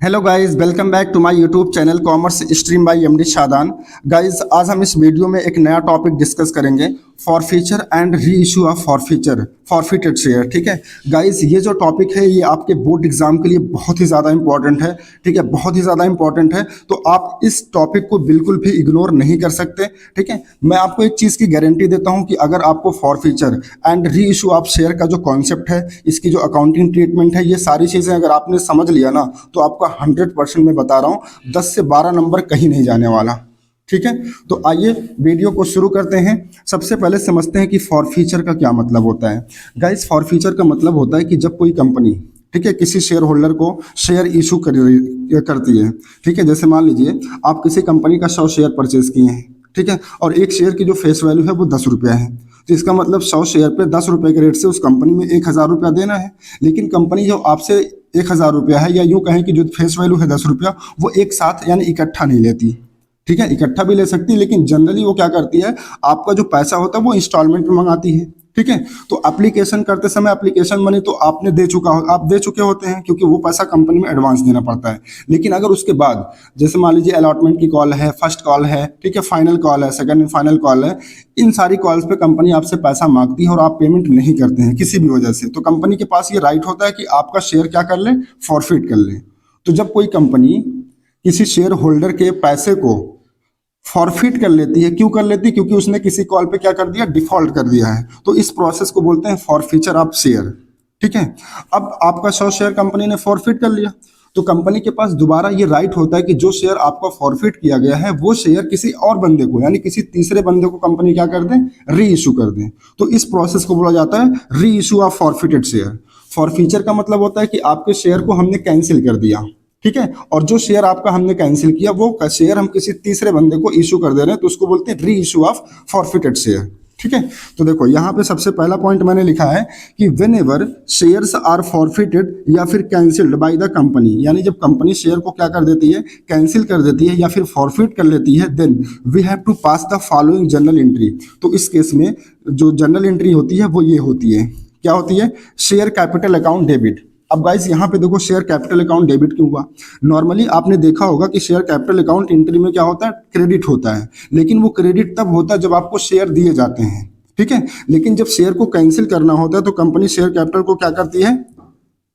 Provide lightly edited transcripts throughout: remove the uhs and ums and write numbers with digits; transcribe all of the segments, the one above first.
Hello guys, welcome back to my YouTube channel commerce stream by MD Shadan. Guys, आज हम इस video में एक नया टॉपिक डिस्कस करेंगे, forfeiture and reissue of forfeited share. ठीक है गाइस, ये जो टॉपिक है ये आपके बोर्ड एग्जाम के लिए बहुत ही ज़्यादा इंपॉर्टेंट है। ठीक है, बहुत ही ज़्यादा इंपॉर्टेंट है, तो आप इस टॉपिक को बिल्कुल भी इग्नोर नहीं कर सकते। ठीक है, मैं आपको एक चीज़ की गारंटी देता हूँ कि अगर आपको forfeiture and reissue of share का जो कॉन्सेप्ट है, इसकी जो अकाउंटिंग ट्रीटमेंट है, ये सारी चीज़ें अगर आपने समझ लिया ना, तो आपका 100% मैं बता रहा हूँ 10 से 12 नंबर कहीं नहीं जाने वाला। ठीक है, तो आइए वीडियो को शुरू करते हैं। सबसे पहले समझते हैं कि फॉरफीचर का क्या मतलब होता है। गाइस, फॉरफीचर का मतलब होता है कि जब कोई कंपनी, ठीक है, किसी शेयर होल्डर को शेयर इशू करती है। ठीक है, जैसे मान लीजिए आप किसी कंपनी का 100 शेयर परचेज किए हैं। ठीक है, और एक शेयर की जो फेस वैल्यू है वो 10 रुपया है, तो इसका मतलब 100 शेयर पे 10 रुपए के रेट से उस कंपनी में 1000 रुपया देना है। लेकिन कंपनी जो आपसे 1000 रुपया है, या यूं कहें कि जो फेस वैल्यू है 10 रुपया, वो एक साथ यानी इकट्ठा नहीं लेती। ठीक है, इकट्ठा भी ले सकती है, लेकिन जनरली वो क्या करती है, आपका जो पैसा होता है वो इंस्टॉलमेंट में मंगाती है। ठीक है, तो एप्लीकेशन करते समय एप्लीकेशन मनी तो आपने आप दे चुके होते हैं, क्योंकि वो पैसा कंपनी में एडवांस देना पड़ता है। लेकिन अगर उसके बाद, जैसे मान लीजिए अलॉटमेंट की कॉल है, फर्स्ट कॉल है, ठीक है, फाइनल कॉल है, सेकंड एंड फाइनल कॉल है, इन सारी कॉल्स पे कंपनी आपसे पैसा मांगती है और आप पेमेंट नहीं करते हैं किसी भी वजह से, तो कंपनी के पास ये राइट होता है कि आपका शेयर क्या कर ले, फॉरफिट कर ले। तो जब कोई कंपनी किसी शेयर होल्डर के पैसे को फॉरफिट कर लेती है, क्यों कर लेती है, क्योंकि उसने किसी कॉल पे क्या कर दिया, डिफॉल्ट कर दिया है, तो इस प्रोसेस को बोलते हैं फॉरफीचर ऑफ शेयर। ठीक है, अब आपका 100 शेयर कंपनी ने फॉरफिट कर लिया, तो कंपनी के पास दोबारा ये राइट होता है कि जो शेयर आपका फॉरफिट किया गया है वो शेयर किसी और बंदे को, यानी किसी तीसरे बंदे को कंपनी क्या कर दें, री इशू कर दें। तो इस प्रोसेस को बोला जाता है री issue of forfeited share. Forfeiture का मतलब होता है कि आपके शेयर को हमने कैंसिल कर दिया। ठीक है, और जो शेयर आपका हमने कैंसिल किया वो शेयर हम किसी तीसरे बंदे को इशू कर दे रहे हैं, तो उसको बोलते हैं री इशू ऑफ फॉरफिटेड शेयर। ठीक है, तो देखो यहाँ पे सबसे पहला पॉइंट मैंने लिखा है कि whenever shares are forfeited या फिर कैंसिल्ड बाय द कंपनी, यानी जब कंपनी शेयर को क्या कर देती है, कैंसिल कर देती है या फिर फॉरफिट कर लेती है, then we have to pass the following journal entry. तो इस केस में जो जर्नल एंट्री होती है वो ये होती है, क्या होती है, शेयर कैपिटल अकाउंट डेबिट। अब गाइस यहाँ पे देखो शेयर कैपिटल अकाउंट डेबिट क्यों हुआ। नॉर्मली आपने देखा होगा कि शेयर कैपिटल अकाउंट एंट्री में क्या होता है, क्रेडिट होता है, लेकिन वो क्रेडिट तब होता है जब आपको शेयर दिए जाते हैं। ठीक है, लेकिन जब शेयर को कैंसिल करना होता है तो कंपनी शेयर कैपिटल को क्या करती है,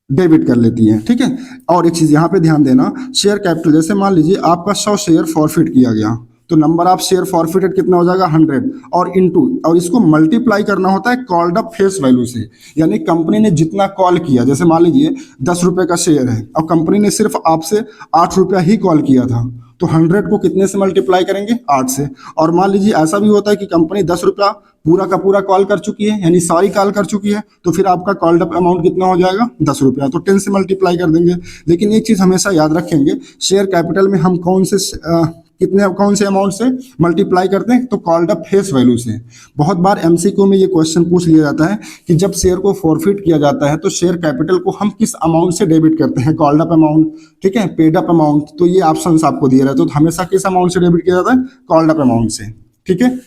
डेबिट कर लेती है। ठीक है, और एक चीज यहाँ पे ध्यान देना, शेयर कैपिटल जैसे मान लीजिए आपका 100 शेयर फॉरफिट किया गया, तो नंबर ऑफ शेयर फॉरफिटेड कितना हो जाएगा, 100, और इनटू, और इसको मल्टीप्लाई करना होता है कॉल्ड अप फेस वैल्यू से, यानी कंपनी ने जितना कॉल किया, जैसे मान लीजिए 10 रुपए का शेयर है और कंपनी ने सिर्फ आपसे 8 रुपया ही कॉल किया था, तो 100 को कितने से मल्टीप्लाई करेंगे, 8 से। और मान लीजिए ऐसा भी होता है कि कंपनी 10 रुपया पूरा का पूरा कॉल कर चुकी है, यानी सारी कॉल कर चुकी है, तो फिर आपका कॉल्ड अप अमाउंट कितना हो जाएगा, 10 रुपया, तो 10 से मल्टीप्लाई कर देंगे। लेकिन एक चीज हमेशा याद रखेंगे, शेयर कैपिटल में हम कौन से अमाउंट से मल्टीप्लाई करते हैं, तो कॉल्ड अप फेस वैल्यू से। बहुत बार एमसीक्यू में ये क्वेश्चन पूछ लिया जाता है कि जब शेयर को फॉरफिट किया जाता है तो शेयर कैपिटल को हम किस अमाउंट से डेबिट करते हैं, कॉल्ड अप अमाउंट, ठीक है, पेड अप अमाउंट, तो ये ऑप्शंस आपको दिए रहते हैं, तो हमेशा किस अमाउंट से डेबिट किया जाता है, कॉल्ड अप अमाउंट से। ठीक है,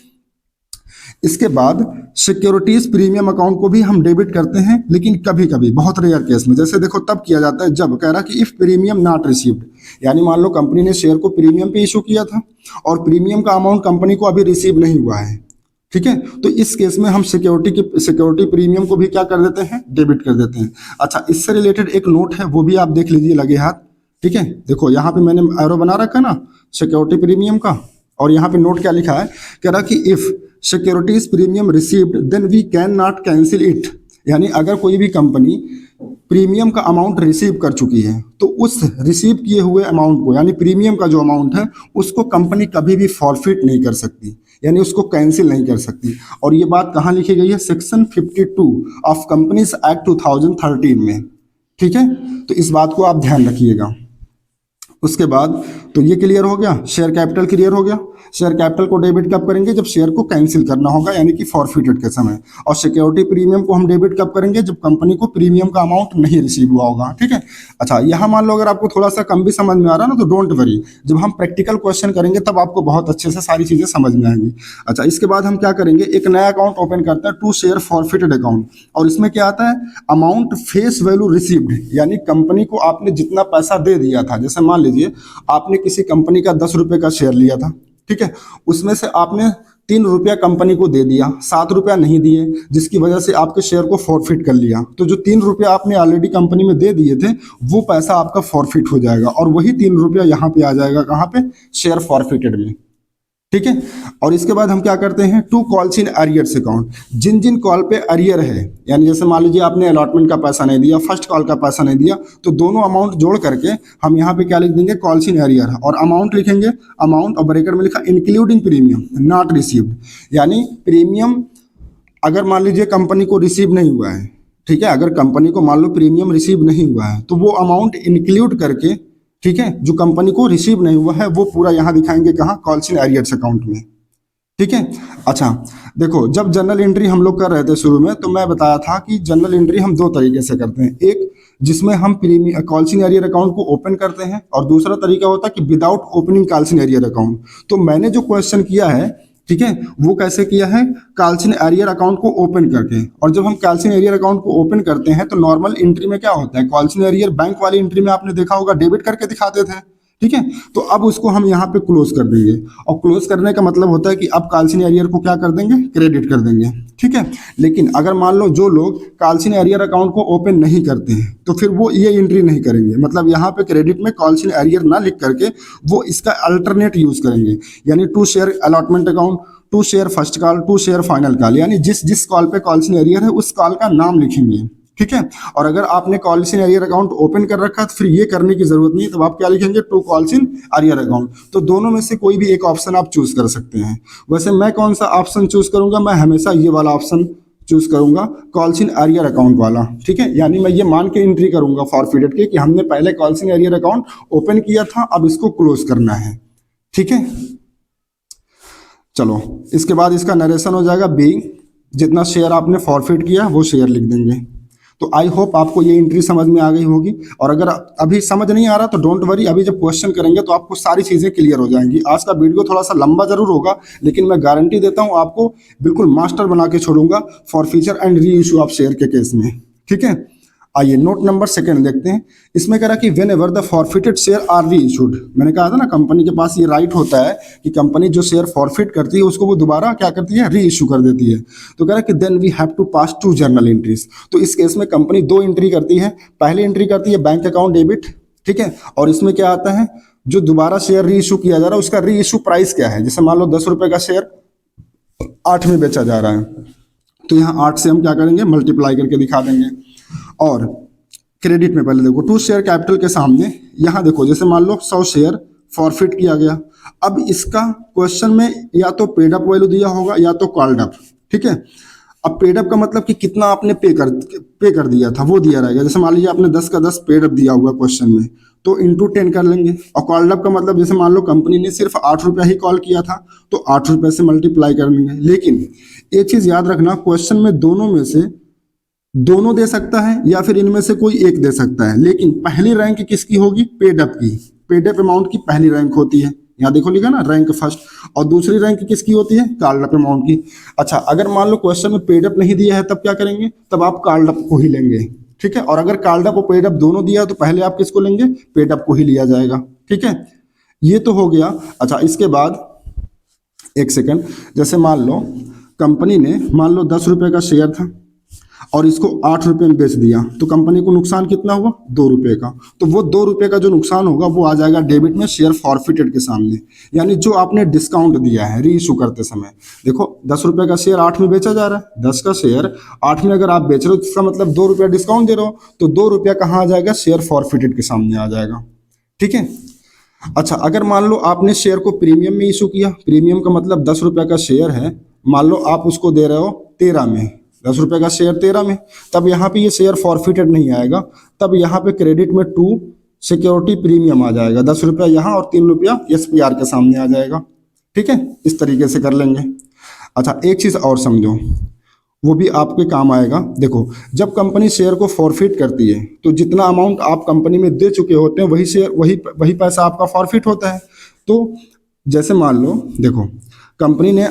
इसके बाद सिक्योरिटीज प्रीमियम अकाउंट को भी हम डेबिट करते हैं, लेकिन कभी कभी बहुत रेयर केस में, जैसे देखो तब किया जाता है जब कह रहा कि इफ प्रीमियम नॉट रिसीव्ड, यानी मान लो कंपनी ने शेयर को प्रीमियम पे इशू किया था और प्रीमियम का अमाउंट कंपनी को अभी रिसीव नहीं हुआ है। ठीक है, तो इस केस में हम सिक्योरिटी प्रीमियम को भी क्या कर देते हैं, डेबिट कर देते हैं। अच्छा, इससे रिलेटेड एक नोट है, वो भी आप देख लीजिए लगे हाथ। ठीक है, देखो यहाँ पे मैंने एरो बना रखा ना सिक्योरिटी प्रीमियम का, और यहाँ पे नोट क्या लिखा है, कह रहा कि if securities premium received then we cannot cancel it, यानी अगर कोई भी कंपनी प्रीमियम का अमाउंट रिसीव कर चुकी है तो उस रिसीव किए हुए अमाउंट को, यानी प्रीमियम का जो अमाउंट है उसको कंपनी कभी भी फॉरफिट नहीं कर सकती, यानी उसको कैंसिल नहीं कर सकती। और ये बात कहाँ लिखी गई है, सेक्शन 52 ऑफ कंपनीज एक्ट 2013 में। ठीक है, तो इस बात को आप ध्यान रखिएगा। उसके बाद तो ये क्लियर हो गया, शेयर कैपिटल क्लियर हो गया। शेयर कैपिटल को डेबिट कब करेंगे, जब शेयर को कैंसिल करना होगा यानी कि फॉरफिटेड के समय। और सिक्योरिटी प्रीमियम को हम डेबिट कब करेंगे, जब कंपनी को प्रीमियम का अमाउंट नहीं रिसीव हुआ होगा। ठीक है, अच्छा यहाँ मान लो अगर आपको थोड़ा सा कम भी समझ में आ रहा है ना तो डोंट वरी, जब हम प्रैक्टिकल क्वेश्चन करेंगे तब आपको बहुत अच्छे से सारी चीजें समझ में आएंगी। अच्छा इसके बाद हम क्या करेंगे, एक नया अकाउंट ओपन करते हैं, टू शेयर फॉरफिटेड अकाउंट। और इसमें क्या आता है, अमाउंट फेस वैल्यू रिसीव्ड, यानी कंपनी को आपने जितना पैसा दे दिया था, जैसे मान लीजिए आपने किसी कंपनी का 10 रुपए का शेयर लिया था, ठीक है, उसमें से आपने 3 रुपया कंपनी को दे दिया, 7 रुपया नहीं दिए, जिसकी वजह से आपके शेयर को फॉरफिट कर लिया। तो जो 3 रुपया आपने ऑलरेडी कंपनी में दे दिए थे वो पैसा आपका फॉरफिट हो जाएगा और वही 3 रुपया यहाँ पे आ जाएगा, कहाँ पे, शेयर फॉरफिटेड में। ठीक है, और इसके बाद हम क्या करते हैं, to calls in arrears account. जिन जिन कॉल पे अरियर है, यानी जैसे मान लीजिए आपने अलॉटमेंट का पैसा नहीं दिया, फर्स्ट कॉल का पैसा नहीं दिया, तो दोनों अमाउंट जोड़ करके हम यहाँ पे क्या लिख देंगे, कॉल्स इन अरियर, और अमाउंट लिखेंगे, अमाउंट और ब्रैकेट में लिखा इंक्लूडिंग प्रीमियम नॉट रिसीव्ड, यानी प्रीमियम अगर मान लीजिए कंपनी को रिसीव नहीं हुआ है, ठीक है, अगर कंपनी को मान लो प्रीमियम रिसीव नहीं हुआ है तो वो अमाउंट इंक्लूड करके, ठीक है, जो कंपनी को रिसीव नहीं हुआ है वो पूरा यहाँ दिखाएंगे, कहाँ, कॉल्स इन अरियर्स अकाउंट में। ठीक है, अच्छा देखो जब जनरल एंट्री हम लोग कर रहे थे शुरू में तो मैं बताया था कि जनरल एंट्री हम 2 तरीके से करते हैं, एक जिसमें हम premium calls in arrear account को ओपन करते हैं और दूसरा तरीका होता है कि without opening calls in arrear account. तो मैंने जो क्वेश्चन किया है, ठीक है, वो कैसे किया है, कॉल्स इन अरियर अकाउंट को ओपन करके। और जब हम कॉल्स इन अरियर अकाउंट को ओपन करते हैं तो नॉर्मल एंट्री में क्या होता है, कॉल्स इन अरियर बैंक वाली एंट्री में आपने देखा होगा डेबिट करके दिखाते थे, ठीक है, तो अब उसको हम यहाँ पे क्लोज कर देंगे। और क्लोज करने का मतलब होता है कि अब कॉल्स इन अरियर को क्या कर देंगे, क्रेडिट कर देंगे। ठीक है, लेकिन अगर मान लो जो लोग कॉल्स इन अरियर अकाउंट को ओपन नहीं करते हैं तो फिर वो ये एंट्री नहीं करेंगे, मतलब यहाँ पे क्रेडिट में कॉल्स इन अरियर ना लिख करके वो इसका अल्टरनेट यूज करेंगे, यानी to share allotment account, to share first call, to share final call, यानी जिस जिस कॉल पे कॉल्स इन अरियर है उस कॉल का नाम लिखेंगे। ठीक है, और अगर आपने calls in arrear account open कर रखा है तो फिर ये करने की जरूरत नहीं है, तब आप क्या लिखेंगे, to calls in arrear account. तो दोनों में से कोई भी एक ऑप्शन आप चूज कर सकते हैं। वैसे मैं कौन सा ऑप्शन चूज करूंगा, मैं हमेशा ये वाला ऑप्शन चूज करूंगा, कॉल्स इन अरियर अकाउंट वाला। ठीक है, यानी मैं ये मान के एंट्री करूंगा फॉरफिटेड के कि हमने पहले calls in arrear account open किया था, अब इसको क्लोज करना है। ठीक है, चलो इसके बाद इसका नरेशन हो जाएगा, बीइंग जितना शेयर आपने फॉरफिट किया वो शेयर लिख देंगे। तो आई होप आपको ये एंट्री समझ में आ गई होगी, और अगर अभी समझ नहीं आ रहा तो डोंट वरी, अभी जब क्वेश्चन करेंगे तो आपको सारी चीज़ें क्लियर हो जाएंगी। आज का वीडियो थोड़ा सा लंबा जरूर होगा लेकिन मैं गारंटी देता हूँ आपको बिल्कुल मास्टर बना के छोड़ूंगा for future and reissue of share के केस में। ठीक है, आइए नोट नंबर 2 देखते हैं। इसमें कह रहा कि whenever the forfeited share are reissued, मैंने कहा था ना कंपनी के पास ये राइट होता है कि कंपनी जो शेयर फॉरफिट करती है उसको वो दोबारा क्या करती है, री इशू कर देती है। तो कह रहा कि then we have to pass 2 journal entries. तो इस केस में कंपनी 2 एंट्री करती है। पहली एंट्री करती है बैंक अकाउंट डेबिट, ठीक है, और इसमें क्या आता है, जो दोबारा शेयर री इशू किया जा रहा है उसका री इशू प्राइस क्या है। जैसे मान लो 10 रुपए का शेयर 8 में बेचा जा रहा है तो यहाँ 8 से हम क्या करेंगे, मल्टीप्लाई करके दिखा देंगे। और क्रेडिट में पहले देखो टू शेयर कैपिटल के सामने यहाँ देखो, जैसे मान लो 100 शेयर फॉरफिट किया गया। अब इसका क्वेश्चन में या तो पेड अप वैल्यू दिया होगा या तो कॉल्ड अप। ठीक है, अब पेड अप का मतलब कि कितना आपने पे कर दिया था वो दिया रहेगा। जैसे मान लीजिए आपने 10 का 10 पेड अप दिया हुआ क्वेश्चन में तो इंटू 10 कर लेंगे। और कॉल्ड अप का मतलब जैसे मान लो कंपनी ने सिर्फ 8 रुपया ही कॉल किया था तो 8 रुपये से मल्टीप्लाई कर लेंगे। लेकिन एक चीज याद रखना, क्वेश्चन में दोनों में से दोनों दे सकता है या फिर इनमें से कोई एक दे सकता है, लेकिन पहली रैंक किसकी होगी, पेड अप की। पेड अप अमाउंट की पहली रैंक होती है, यहाँ देखो लिखा ना रैंक फर्स्ट, और दूसरी रैंक किसकी होती है, कॉल्ड अप अमाउंट की। अच्छा, अगर मान लो क्वेश्चन में पेड अप नहीं दिया है तब क्या करेंगे, तब आप कॉल्ड अप को ही लेंगे। ठीक है, और अगर कॉल्ड अप और पेड अप दोनों दिया तो पहले आप किसको लेंगे, पेड अप को ही लिया जाएगा। ठीक है, ये तो हो गया। अच्छा, इसके बाद एक सेकंड, जैसे मान लो कंपनी ने मान लो 10 रुपये का शेयर था और इसको 8 रुपये में बेच दिया तो कंपनी को नुकसान कितना हुआ, 2 रुपये का। तो वो 2 रुपये का जो नुकसान होगा वो आ जाएगा डेबिट में शेयर फॉरफिटेड के सामने, यानी जो आपने डिस्काउंट दिया है री इशू करते समय। देखो 10 रुपये का शेयर 8 में बेचा जा रहा है, 10 का शेयर 8 में अगर आप बेच रहे हो तो इसका मतलब 2 रुपया डिस्काउंट दे रहे हो, तो 2 रुपया कहाँ आ जाएगा, शेयर फॉरफिटेड के सामने आ जाएगा। ठीक है, अच्छा अगर मान लो आपने शेयर को प्रीमियम में इशू किया, प्रीमियम का मतलब 10 रुपये का शेयर है, मान लो आप उसको दे रहे हो 13 में, 10 रुपये का शेयर 13 में, तब यहाँ पे ये शेयर फॉरफिटेड नहीं आएगा, तब यहाँ पे क्रेडिट में 2 सिक्योरिटी प्रीमियम आ जाएगा, 10 रुपया यहाँ और 3 रुपया SPR के सामने आ जाएगा। ठीक है, इस तरीके से कर लेंगे। अच्छा, एक चीज़ और समझो, वो भी आपके काम आएगा। देखो, जब कंपनी शेयर को फॉरफिट करती है तो जितना अमाउंट आप कंपनी में दे चुके होते हैं वही शेयर वही पैसा आपका फॉरफिट होता है। तो जैसे मान लो, देखो, कंपनी ने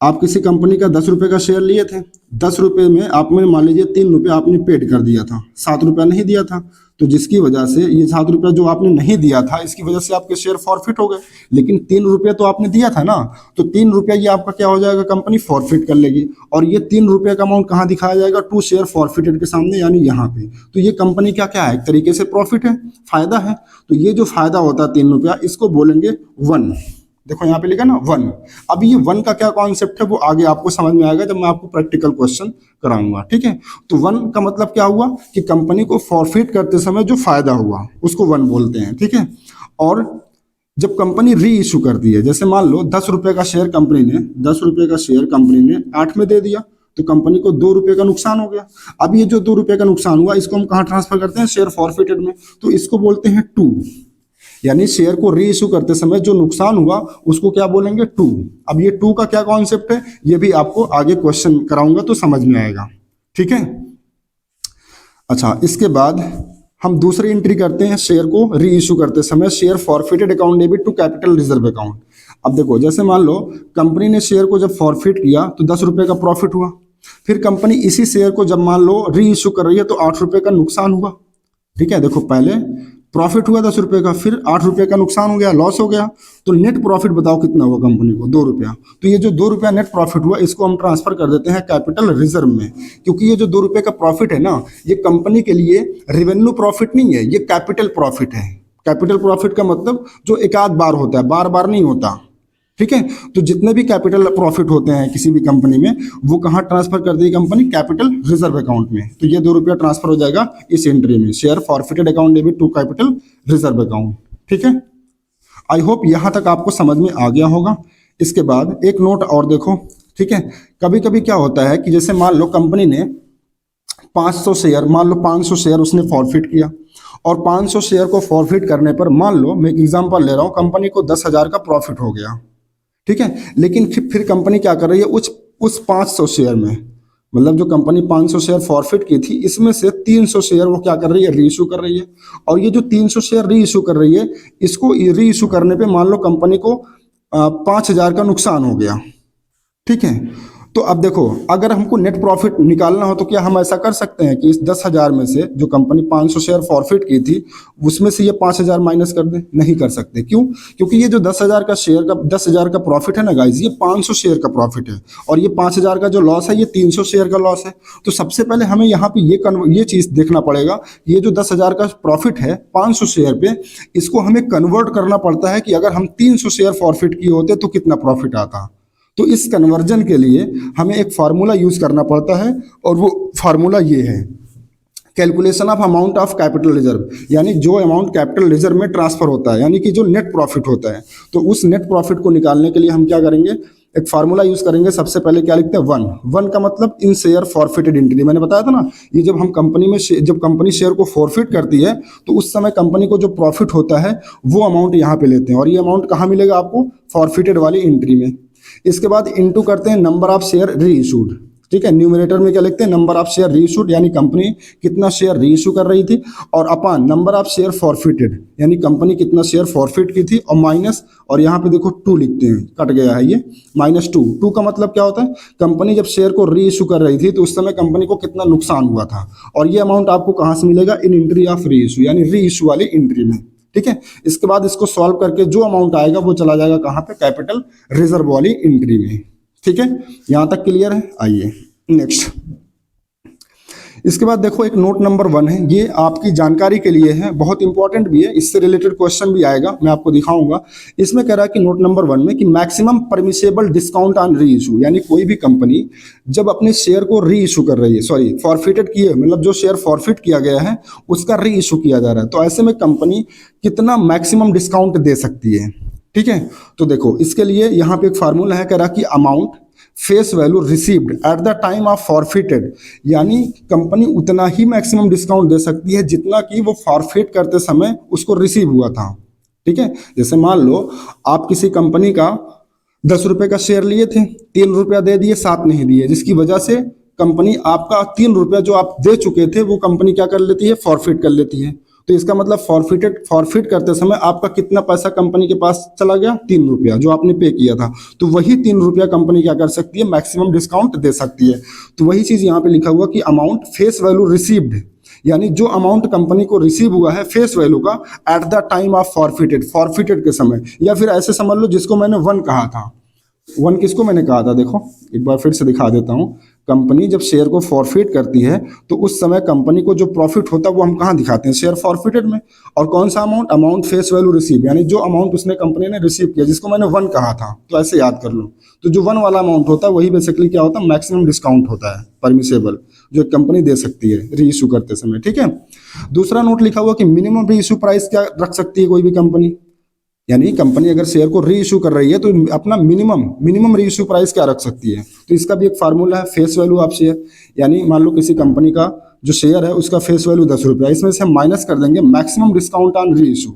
आप किसी कंपनी का 10 रुपये का शेयर लिए थे, 10 रुपये में आपने मान लीजिए 3 रुपये आपने पेड कर दिया था, 7 रुपया नहीं दिया था। तो जिसकी वजह से ये 7 रुपया जो आपने नहीं दिया था, इसकी वजह से आपके शेयर फॉरफिट हो गए। लेकिन 3 रुपये तो आपने दिया था ना, तो 3 रुपया ये आपका क्या हो जाएगा, कंपनी फॉरफिट कर लेगी। और ये 3 रुपये का अमाउंट कहाँ दिखाया जाएगा, टू शेयर फॉरफिटेड के सामने, यानी यहाँ पे। तो ये कंपनी का क्या है, एक तरीके से प्रॉफिट है, फायदा है। तो ये जो फायदा होता है 3 रुपया, इसको बोलेंगे 1। देखो यहाँ पे लिखा ना 1। अब ये 1 का क्या कॉन्सेप्ट है वो आगे आपको समझ में आएगा जब मैं आपको प्रैक्टिकल क्वेश्चन कराऊंगा। ठीक है, तो 1 का मतलब क्या हुआ कि कंपनी को फॉरफिट करते समय जो फायदा हुआ उसको 1 बोलते हैं। ठीक है, और जब कंपनी री इशू करती है, जैसे मान लो 10 रुपये का शेयर कंपनी ने 10 रुपये का शेयर कंपनी ने 8 में दे दिया, तो कंपनी को 2 रुपये का नुकसान हो गया। अब ये जो 2 रुपये का नुकसान हुआ, इसको हम कहाँ ट्रांसफर करते हैं, शेयर फॉरफिटेड में। तो इसको बोलते हैं 2, यानी शेयर को री इशू करते समय जो नुकसान हुआ उसको क्या बोलेंगे, 2। अब ये 2 का क्या कॉन्सेप्ट है, ये भी आपको आगे क्वेश्चन कराऊंगा तो समझ में आएगा। ठीक है, अच्छा, इसके बाद हम दूसरी एंट्री करते हैं, शेयर को री इशू करते समय share forfeited account debit to capital reserve account. अब देखो, जैसे मान लो कंपनी ने शेयर को जब फॉरफिट किया तो 10 रुपये का प्रॉफिट हुआ। फिर कंपनी इसी शेयर को जब मान लो री इशू कर रही है तो 8 रुपये का नुकसान हुआ। ठीक है, देखो, पहले प्रॉफिट हुआ 10 रुपये का, फिर 8 रुपये का नुकसान हो गया, लॉस हो गया। तो नेट प्रॉफिट बताओ कितना हुआ कंपनी को, 2 रुपया। तो ये जो 2 रुपया नेट प्रॉफिट हुआ, इसको हम ट्रांसफर कर देते हैं कैपिटल रिजर्व में, क्योंकि ये जो 2 रुपये का प्रॉफिट है ना, ये कंपनी के लिए रेवेन्यू प्रॉफिट नहीं है, ये कैपिटल प्रॉफिट है। कैपिटल प्रॉफिट का मतलब जो एक आध बार होता है, बार बार नहीं होता। ठीक है, तो जितने भी कैपिटल प्रॉफिट होते हैं किसी भी कंपनी में, वो कहाँ ट्रांसफर कर देगी कंपनी, कैपिटल रिजर्व अकाउंट में। तो ये 2 रुपया ट्रांसफर हो जाएगा इस एंट्री में, share forfeited account debit to capital reserve account. ठीक है, आई होप यहाँ तक आपको समझ में आ गया होगा। इसके बाद एक नोट और देखो। ठीक है, कभी कभी क्या होता है कि जैसे मान लो कंपनी ने 500 शेयर, मान लो 500 शेयर उसने फॉरफिट किया, और 500 शेयर को फॉरफिट करने पर मान लो, मैं एक एग्जांपल ले रहा हूँ, कंपनी को 10,000 का प्रॉफिट हो गया। ठीक है, लेकिन फिर कंपनी क्या कर रही है, उस 500 शेयर में, मतलब जो कंपनी 500 शेयर फॉरफिट की थी, इसमें से 300 शेयर वो क्या कर रही है, री इशू कर रही है। और ये जो 300 शेयर री इशू कर रही है, इसको री इशू करने पे मान लो कंपनी को 5,000 का नुकसान हो गया। ठीक है, तो अब देखो, अगर हमको नेट प्रॉफिट निकालना हो तो क्या हम ऐसा कर सकते हैं कि इस 10,000 में से जो कंपनी 500 शेयर फॉरफिट की थी उसमें से ये 5,000 माइनस कर दें? नहीं कर सकते। क्यों? क्योंकि ये जो 10,000 का शेयर का 10,000 का प्रॉफिट है ना गाइज, ये 500 शेयर का प्रॉफिट है, और ये 5,000 का जो लॉस है ये 300 शेयर का लॉस है। तो सबसे पहले हमें यहाँ पे ये चीज़ देखना पड़ेगा, ये जो 10,000 का प्रॉफिट है 500 शेयर पे, इसको हमें कन्वर्ट करना पड़ता है कि अगर हम 300 शेयर फॉरफिट किए होते तो कितना प्रॉफिट आता। तो इस कन्वर्जन के लिए हमें एक फार्मूला यूज करना पड़ता है, और वो फार्मूला ये है, calculation of amount of capital reserve, यानी जो अमाउंट कैपिटल रिजर्व में ट्रांसफर होता है, यानी कि जो नेट प्रॉफिट होता है। तो उस नेट प्रॉफिट को निकालने के लिए हम क्या करेंगे, एक फार्मूला यूज करेंगे। सबसे पहले क्या लिखते हैं, 1 का मतलब इन शेयर फॉरफिटेड एंटिटी। मैंने बताया था ना, ये जब हम कंपनी में जब कंपनी शेयर को फॉरफिट करती है तो उस समय कंपनी को जो प्रॉफिट होता है वो अमाउंट यहाँ पे लेते हैं, और ये अमाउंट कहाँ मिलेगा आपको, फॉरफिटेड वाली एंट्री में। इसके बाद इनटू करते हैं नंबर ऑफ शेयर री इशूड। ठीक है, न्यूमरेटर में क्या लिखते हैं, नंबर ऑफ शेयर री इशूड, यानी कंपनी कितना शेयर री इशू कर रही थी, और upon number of share forfeited, यानी कंपनी कितना शेयर फॉरफिट की थी, और माइनस, और यहाँ पे देखो 2 लिखते हैं, कट गया है ये, -2 का मतलब क्या होता है, कंपनी जब शेयर को री इशू कर रही थी तो उस समय कंपनी को कितना नुकसान हुआ था, और ये अमाउंट आपको कहाँ से मिलेगा, इन एंट्री ऑफ री इशू, यानी री इशू वाली एंट्री में। ठीक है, इसके बाद इसको सॉल्व करके जो अमाउंट आएगा वो चला जाएगा कहाँ पे, कैपिटल रिजर्व वाली एंट्री में। ठीक है, यहां तक क्लियर है। आइए नेक्स्ट, इसके बाद देखो एक नोट नंबर 1 है, ये आपकी जानकारी के लिए है, बहुत इंपॉर्टेंट भी है, इससे रिलेटेड क्वेश्चन भी आएगा, मैं आपको दिखाऊंगा। इसमें कह रहा है कि नोट नंबर 1 में कि मैक्सिमम परमिसेबल डिस्काउंट ऑन री इशू, यानी कोई भी कंपनी जब अपने शेयर को री इशू कर रही है, सॉरी फॉरफिटेड किए, मतलब जो शेयर फॉरफिट किया गया है उसका री इशू किया जा रहा है, तो ऐसे में कंपनी कितना मैक्सिमम डिस्काउंट दे सकती है। ठीक है, तो देखो इसके लिए यहाँ पे एक फार्मूला है, कह रहा कि amount face value received at the time of forfeited, यानी कंपनी उतना ही मैक्सिमम डिस्काउंट दे सकती है जितना कि वो फॉरफिट करते समय उसको रिसीव हुआ था। ठीक है, जैसे मान लो आप किसी कंपनी का 10 रुपए का शेयर लिए थे, 3 रुपया दे दिए, 7 नहीं दिए, जिसकी वजह से कंपनी आपका 3 रुपया जो आप दे चुके थे वो कंपनी क्या कर लेती है, फॉरफिट कर लेती है। तो इसका मतलब फॉरफिट करते समय आपका कितना पैसा कंपनी के पास चला गया, 3 रुपया जो आपने पे किया था। तो वही 3 रुपया कंपनी क्या कर सकती है, मैक्सिमम डिस्काउंट दे सकती है। तो वही चीज यहाँ पे लिखा हुआ कि अमाउंट फेस वैल्यू रिसीव्ड, यानी जो अमाउंट कंपनी को रिसीव हुआ है फेस वैल्यू का at the time of forfeited के समय, या फिर ऐसे समझ लो जिसको मैंने 1 कहा था। 1 किसको मैंने कहा था, देखो एक बार फिर से दिखा देता हूँ। कंपनी जब शेयर को फॉरफिट करती है तो उस समय कंपनी को जो प्रॉफिट होता है वो हम कहाँ दिखाते हैं, शेयर फॉरफिटेड में। और कौन सा अमाउंट फेस वैल्यू रिसीव, यानी जो अमाउंट उसने कंपनी ने रिसीव किया, जिसको मैंने 1 कहा था। तो ऐसे याद कर लो, तो जो 1 वाला अमाउंट होता है वही बेसिकली क्या होता है, मैक्सिमम डिस्काउंट होता है परमिसेबल, जो कंपनी दे सकती है री इशू करते समय। ठीक है, दूसरा नोट लिखा हुआ कि मिनिमम री इशू प्राइस क्या रख सकती है कोई भी कंपनी, यानी कंपनी अगर शेयर को री इशू कर रही है तो अपना मिनिमम री इशू प्राइस क्या रख सकती है। तो इसका भी एक फार्मूला है, फेस वैल्यू ऑफ शेयर, यानी मान लो किसी कंपनी का जो शेयर है उसका फेस वैल्यू 10 रुपया, इसमें से हम माइनस कर देंगे मैक्सिमम डिस्काउंट ऑन री इशू,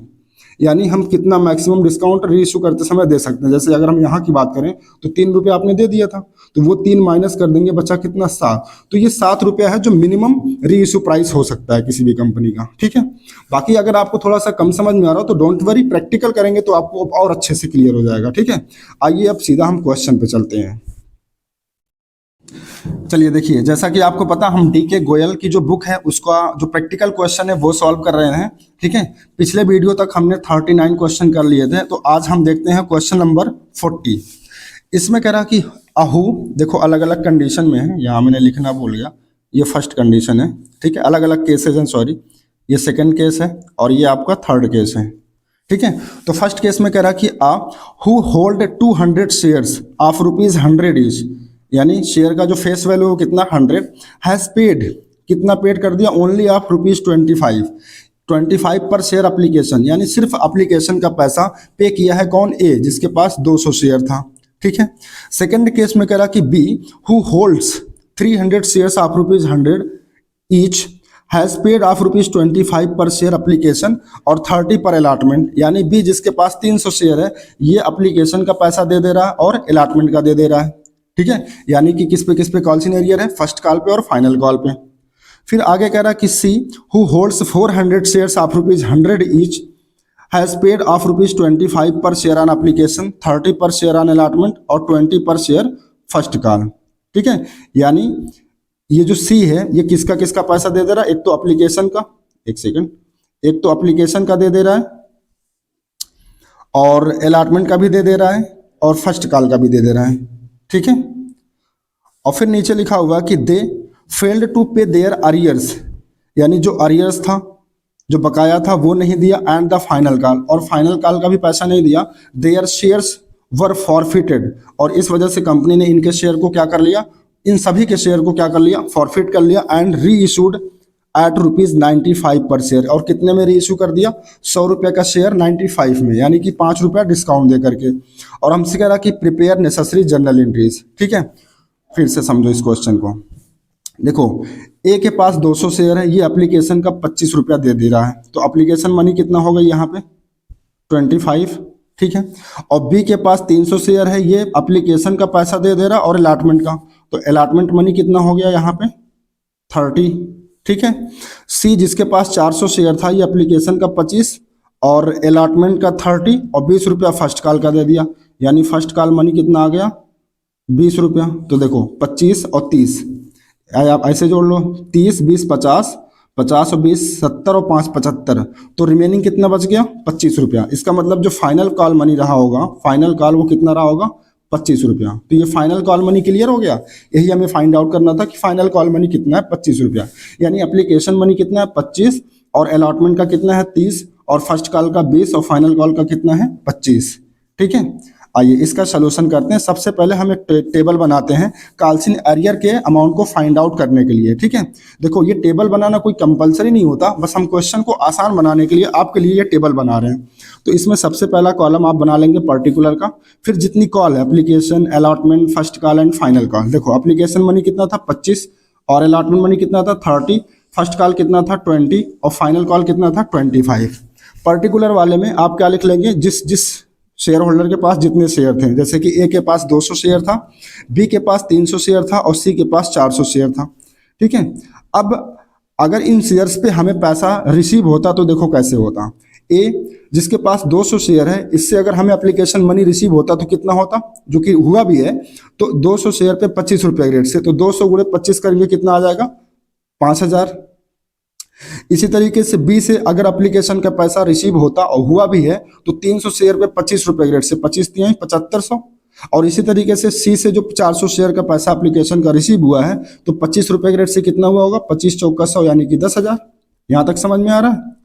यानी हम कितना मैक्सिमम डिस्काउंट री इशू करते समय दे सकते हैं। जैसे अगर हम यहाँ की बात करें तो 3 रुपया आपने दे दिया था, तो वो 3 माइनस कर देंगे, बचा कितना, 7। तो ये 7 रुपया है जो मिनिमम री इशू प्राइस हो सकता है किसी भी कंपनी का। ठीक है, बाकी अगर आपको थोड़ा सा कम समझ में आ रहा हो तो डोंट वरी, प्रैक्टिकल करेंगे तो आपको और अच्छे से क्लियर हो जाएगा। ठीक है, आइए अब सीधा हम क्वेश्चन पे चलते हैं। चलिए देखिए, जैसा कि आपको पता हम DK गोयल की जो बुक है उसका जो प्रैक्टिकल क्वेश्चन है वो सॉल्व कर रहे हैं। ठीक है, पिछले वीडियो तक हमने 39 क्वेश्चन कर लिए थे, तो आज हम देखते हैं क्वेश्चन नंबर 40। इसमें कह रहा कि अहू, देखो अलग अलग कंडीशन में है, यहाँ मैंने लिखना भूल गया, ये फर्स्ट कंडीशन है। ठीक है, अलग अलग केसेज हैं, सॉरी, ये सेकेंड केस है और ये आपका थर्ड केस है। ठीक है, तो फर्स्ट केस में कह रहा कि who hold 200 shares of ₹100 each, यानी शेयर का जो फेस वैल्यू कितना 100, हैज पेड, कितना पेड कर दिया, only of ₹25 per share application, यानी सिर्फ एप्लीकेशन का पैसा पे किया है कौन, ए, जिसके पास 200 शेयर था। ठीक है, सेकंड केस में कह रहा कि B who holds 300 shares of ₹100 each has paid of ₹25 per share application और 30 पर अलॉटमेंट, यानी बी जिसके पास 300 शेयर है ये एप्लीकेशन का पैसा दे रहा है और अलॉटमेंट का दे रहा है। ठीक है, यानी कि किस पे कॉल सीनियर है, फर्स्ट कॉल पे और फाइनल कॉल पे। फिर आगे कह रहा कि see who holds 400 shares of ₹100 each has paid of ₹25 per share on application, 30 per share on allotment और 20 पर शेयर फर्स्ट कॉल। ठीक है, यानी ये जो सी है ये किसका किसका पैसा दे रहा है, एक तो एप्लीकेशन का, एक तो एप्लीकेशन का दे रहा है और अलॉटमेंट का भी दे रहा है और फर्स्ट कॉल का भी दे रहा है। ठीक है, और फिर नीचे लिखा हुआ कि दे फेल्ड टू पे देयर अरियर्स, यानी जो अरियर्स था, जो बकाया था वो नहीं दिया, एंड द फाइनल कॉल, और फाइनल कॉल का भी पैसा नहीं दिया। देयर शेयर्स वर फॉरफिटेड, और इस वजह से कंपनी ने इनके शेयर को क्या कर लिया, इन सभी के शेयर को क्या कर लिया, फॉरफिट कर लिया, एंड री इशूड एट ₹95 पर शेयर, और कितने में री इशू कर दिया, 100 रुपये का शेयर 95 में, यानी कि 5 रुपया डिस्काउंट दे करके। और हमसे कह रहा कि प्रिपेयर नेसेसरी जर्नल एंट्रीज। ठीक है, फिर से समझो इस क्वेश्चन को। देखो ए के पास 200 शेयर है, ये एप्लीकेशन का 25 रुपया दे रहा है, तो एप्लीकेशन मनी कितना होगा यहाँ पे 25। ठीक है, और बी के पास 300 शेयर है, ये एप्लीकेशन का पैसा दे रहा है और अलॉटमेंट का, तो अलॉटमेंट मनी कितना हो गया यहाँ पे 30। ठीक है, सी जिसके पास 400 शेयर था, ये एप्लीकेशन का 25 और अलॉटमेंट का 30 और 20 रुपया फर्स्ट कॉल का दे दिया, यानी फर्स्ट कॉल मनी कितना आ गया 20 रुपया। तो देखो 25 और 30 आप ऐसे जोड़ लो, 30 20 50, 50 और 20 70 और 5 75, तो रिमेनिंग कितना बच गया 25 रुपया। इसका मतलब जो फाइनल कॉल मनी रहा होगा, फाइनल कॉल वो कितना रहा होगा 25 रुपया। तो ये फाइनल कॉल मनी क्लियर हो गया, यही हमें फाइंड आउट करना था कि फाइनल कॉल मनी कितना है 25 रुपया, यानी एप्लीकेशन मनी कितना है 25 और अलॉटमेंट का कितना है 30 और फर्स्ट कॉल का 20 और फाइनल कॉल का कितना है 25। ठीक है, आइए इसका सलूशन करते हैं। सबसे पहले हम एक टेबल बनाते हैं कॉल्स इन एरियर के अमाउंट को फाइंड आउट करने के लिए, ठीक है। देखो ये टेबल बनाना कोई कंपलसरी नहीं होता, बस हम क्वेश्चन को आसान बनाने के लिए आपके लिए ये टेबल बना रहे हैं। तो इसमें सबसे पहला कॉलम आप बना लेंगे पर्टिकुलर का, फिर जितनी कॉल है application, allotment, first call and final call. देखो एप्लीकेशन मनी कितना था 25 और अलॉटमेंट मनी कितना था 30, फर्स्ट कॉल कितना था 20 और फाइनल कॉल कितना था 25। पर्टिकुलर वाले में आप क्या लिख लेंगे, जिस जिस शेयर होल्डर के पास जितने शेयर थे, जैसे कि ए के पास 200 शेयर था, बी के पास 300 शेयर था और सी के पास 400 शेयर था, ठीक है। अब अगर इन शेयर्स पे हमें पैसा रिसीव होता तो देखो कैसे होता। ए जिसके पास 200 शेयर है, इससे अगर हमें एप्लीकेशन मनी रिसीव होता तो कितना होता, जो कि हुआ भी है। तो 200 शेयर पे 25 रुपये रेट से, तो 200 गुणे 25 करेंगे कितना आ जाएगा 5000। इसी तरीके से बी से अगर एप्लीकेशन का पैसा रिसीव होता और हुआ भी है तो 300 शेयर पे 25 रुपये रेट से 25 तिहाई 7500। और इसी तरीके से सी से जो 400 शेयर का पैसा एप्लीकेशन का रिसीव हुआ है तो 25 रुपये रेट से कितना हुआ होगा 25 चौका 100 यानी कि 10,000। यहाँ तक समझ में आ रहा है।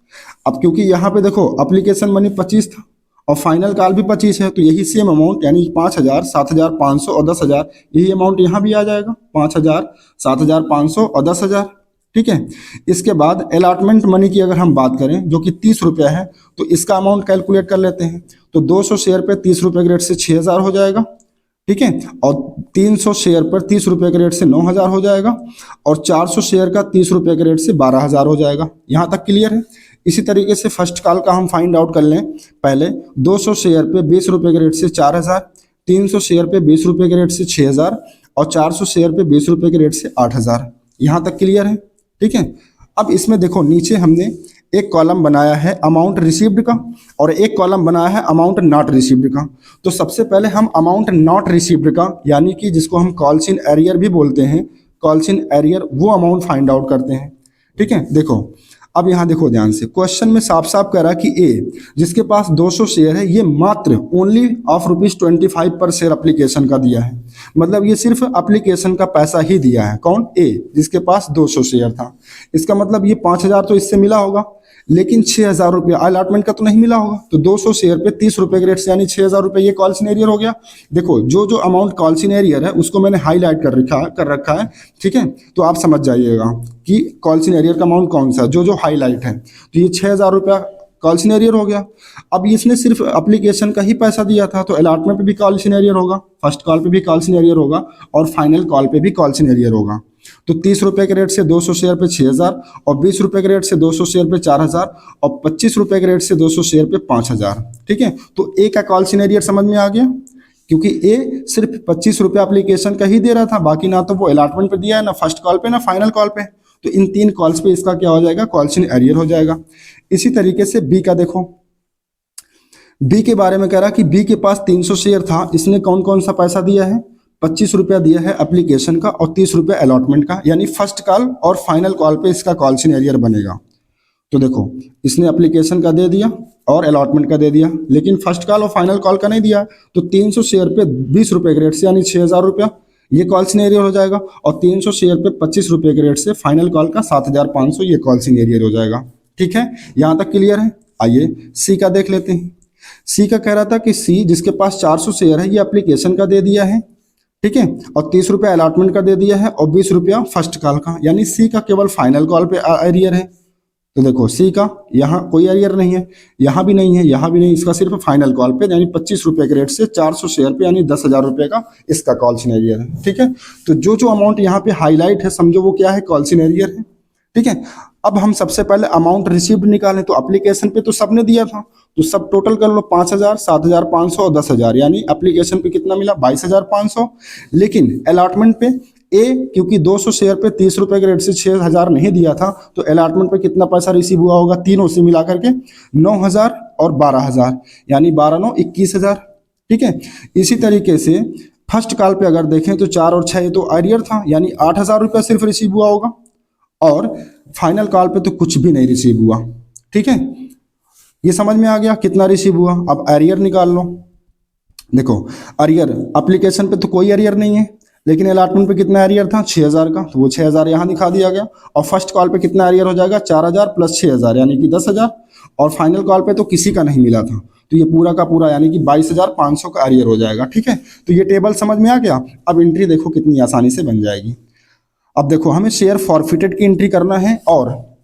अब क्योंकि यहाँ पे देखो एप्लीकेशन मनी 25 था और फाइनल कॉल भी 25 है, तो यही सेम अमाउंट यानी 5000, 7500 और 10,000, यही अमाउंट यहाँ भी आ जाएगा 5000, 7500 और 10,000, ठीक है। इसके बाद अलॉटमेंट मनी की अगर हम बात करें जो कि 30 रुपया है, तो इसका अमाउंट कैलकुलेट कर लेते हैं। तो 200 शेयर पे 30 रुपये के रेट से 6000 हो जाएगा, ठीक है। और 300 शेयर पर 30 रुपये के रेट से 9000 हो जाएगा और 400 शेयर का 30 रुपये के रेट से 12000 हो जाएगा। यहाँ तक क्लियर है। इसी तरीके से फर्स्ट कॉल का हम फाइंड आउट कर लें। पहले 200 शेयर पे 20 रुपये के रेट से 4000, 300 शेयर पे 20 रुपये के रेट से 6000 और 400 शेयर पे 20 रुपये के रेट से 8000। यहाँ तक क्लियर है, ठीक है। अब इसमें देखो नीचे हमने एक कॉलम बनाया है अमाउंट रिसीव्ड का और एक कॉलम बनाया है अमाउंट नॉट रिसीव्ड का। तो सबसे पहले हम अमाउंट नॉट रिसीव्ड का, यानी कि जिसको हम कॉल्स इन एरियर भी बोलते हैं, कॉल्स इन एरियर, वो अमाउंट फाइंड आउट करते हैं, ठीक है। देखो अब यहाँ देखो ध्यान से, क्वेश्चन में साफ साफ कह रहा है कि ए जिसके पास 200 शेयर है ये मात्र only of ₹25 per share application का दिया है। मतलब ये सिर्फ एप्लीकेशन का पैसा ही दिया है। कौन? ए जिसके पास 200 शेयर था। इसका मतलब ये 5000 तो इससे मिला होगा, लेकिन 6000 रुपये अलॉटमेंट का तो नहीं मिला होगा। तो 200 शेयर पे 30 रुपये के रेट से यानी 6000 रुपये, ये कॉल सिनेरियर हो गया। देखो जो जो अमाउंट कॉल सिनेरियर है उसको मैंने हाईलाइट कर रखा है, ठीक है। तो आप समझ जाइएगा कि कॉल सिनेरियर का अमाउंट कौन सा, जो जो हाईलाइट है। तो ये 6000 रुपया कॉल सिनेरियर हो गया। अब इसने सिर्फ एप्लीकेशन का ही पैसा दिया था तो अलॉटमेंट पे भी कॉल सिनेरियर होगा, फर्स्ट कॉल पे भी कॉल सिनेरियर होगा और फाइनल कॉल पे भी कॉल सिनेरियर होगा। तो 30 रुपये के रेट से 200 शेयर पे 6000 और 20 रुपये के रेट से 200 शेयर पे 4000 और 25 रुपये के रेट से 200 शेयर पे 5000, ठीक है। तो ए का कॉल सिनेरियर समझ में आ गया, क्योंकि ए सिर्फ 25 रुपये एप्लीकेशन का ही दे रहा था, बाकी ना तो वो अलॉटमेंट पे दिया है, ना फर्स्ट कॉल पे, ना फाइनल कॉल पे। तो इन 3 कॉल्स पे इसका क्या हो जाएगा, कॉल सिनेरियर हो जाएगा। इसी तरीके से बी का देखो, बी के बारे में कह रहा कि बी के पास 300 शेयर था, इसने कौन कौन सा पैसा दिया है, 25 रुपया दिया है एप्लीकेशन का और 30 रुपये अलॉटमेंट का, यानी फर्स्ट कॉल और फाइनल कॉल पे इसका कॉल सिनेरियर बनेगा। तो देखो इसने एप्लीकेशन का दे दिया और अलॉटमेंट का दे दिया, लेकिन फर्स्ट कॉल और फाइनल कॉल का नहीं दिया। तो 300 शेयर पे 20 रुपये के रेट से यानी 6000 रुपया, ये कॉल सिनेरियर हो जाएगा। और 300 शेयर पे 25 रुपये के रेट से फाइनल कॉल का 7500, ये कॉल सिनेरियर हो जाएगा, ठीक है। यहाँ तक क्लियर है। आइए सी का देख लेते हैं। सी का कह रहा था कि सी जिसके पास 400 शेयर है ये एप्लीकेशन का दे दिया है, ठीक है, और 30 रुपये अलॉटमेंट का दे दिया है और 20 रुपया फर्स्ट कॉल का, यानी सी का केवल फाइनल कॉल पे एरियर है। तो देखो सी का यहाँ कोई एरियर नहीं है, यहाँ भी नहीं है, यहाँ भी नहीं, इसका सिर्फ फाइनल कॉल पे यानी 25 रुपये के रेट से 400 शेयर पे यानी 10,000 रुपये का इसका कॉल सिनेरियर है, ठीक है। तो जो जो अमाउंट यहाँ पे हाईलाइट है समझो वो क्या है, कॉल सिनेरियर है, ठीक है। अब हम सबसे पहले अमाउंट रिसीव्ड निकालें। तो एप्लीकेशन पे तो सबने दिया था, तो सब टोटल कर लो 5000, 7500 और 10,000, यानी एप्लीकेशन पे कितना मिला 22,500। लेकिन अलॉटमेंट पे ए क्योंकि 200 शेयर पे 30 रुपये के रेट से 6000 नहीं दिया था, तो अलॉटमेंट पे कितना पैसा रिसीव हुआ होगा, तीनों से मिला करके 9000 और 12000, यानी 12 9 21,000, ठीक है। इसी तरीके से फर्स्ट कॉल पे अगर देखें तो 4 और 6 तो एरियर था, यानी 8000 रुपया सिर्फ रिसीव हुआ होगा और फाइनल कॉल पे तो कुछ भी नहीं रिसीव हुआ, ठीक है। ये समझ में आ गया कितना रिसीव हुआ। अब एरियर निकाल लो। देखो एरियर एप्लीकेशन पे तो कोई एरियर नहीं है, लेकिन अलॉटमेंट पे कितना एरियर था 6000 का, तो वो 6000 यहाँ दिखा दिया गया। और फर्स्ट कॉल पे कितना एरियर हो जाएगा 4000 प्लस 6000 यानी कि 10000। और फाइनल कॉल पे तो किसी का नहीं मिला था, तो ये पूरा का पूरा यानी कि 22500 का एरियर हो जाएगा। ठीक है, तो ये टेबल समझ में आ गया। अब एंट्री देखो कितनी आसानी से बन जाएगी। अब देखो हमें शेयर फॉरफिटेड की एंट्री करना है और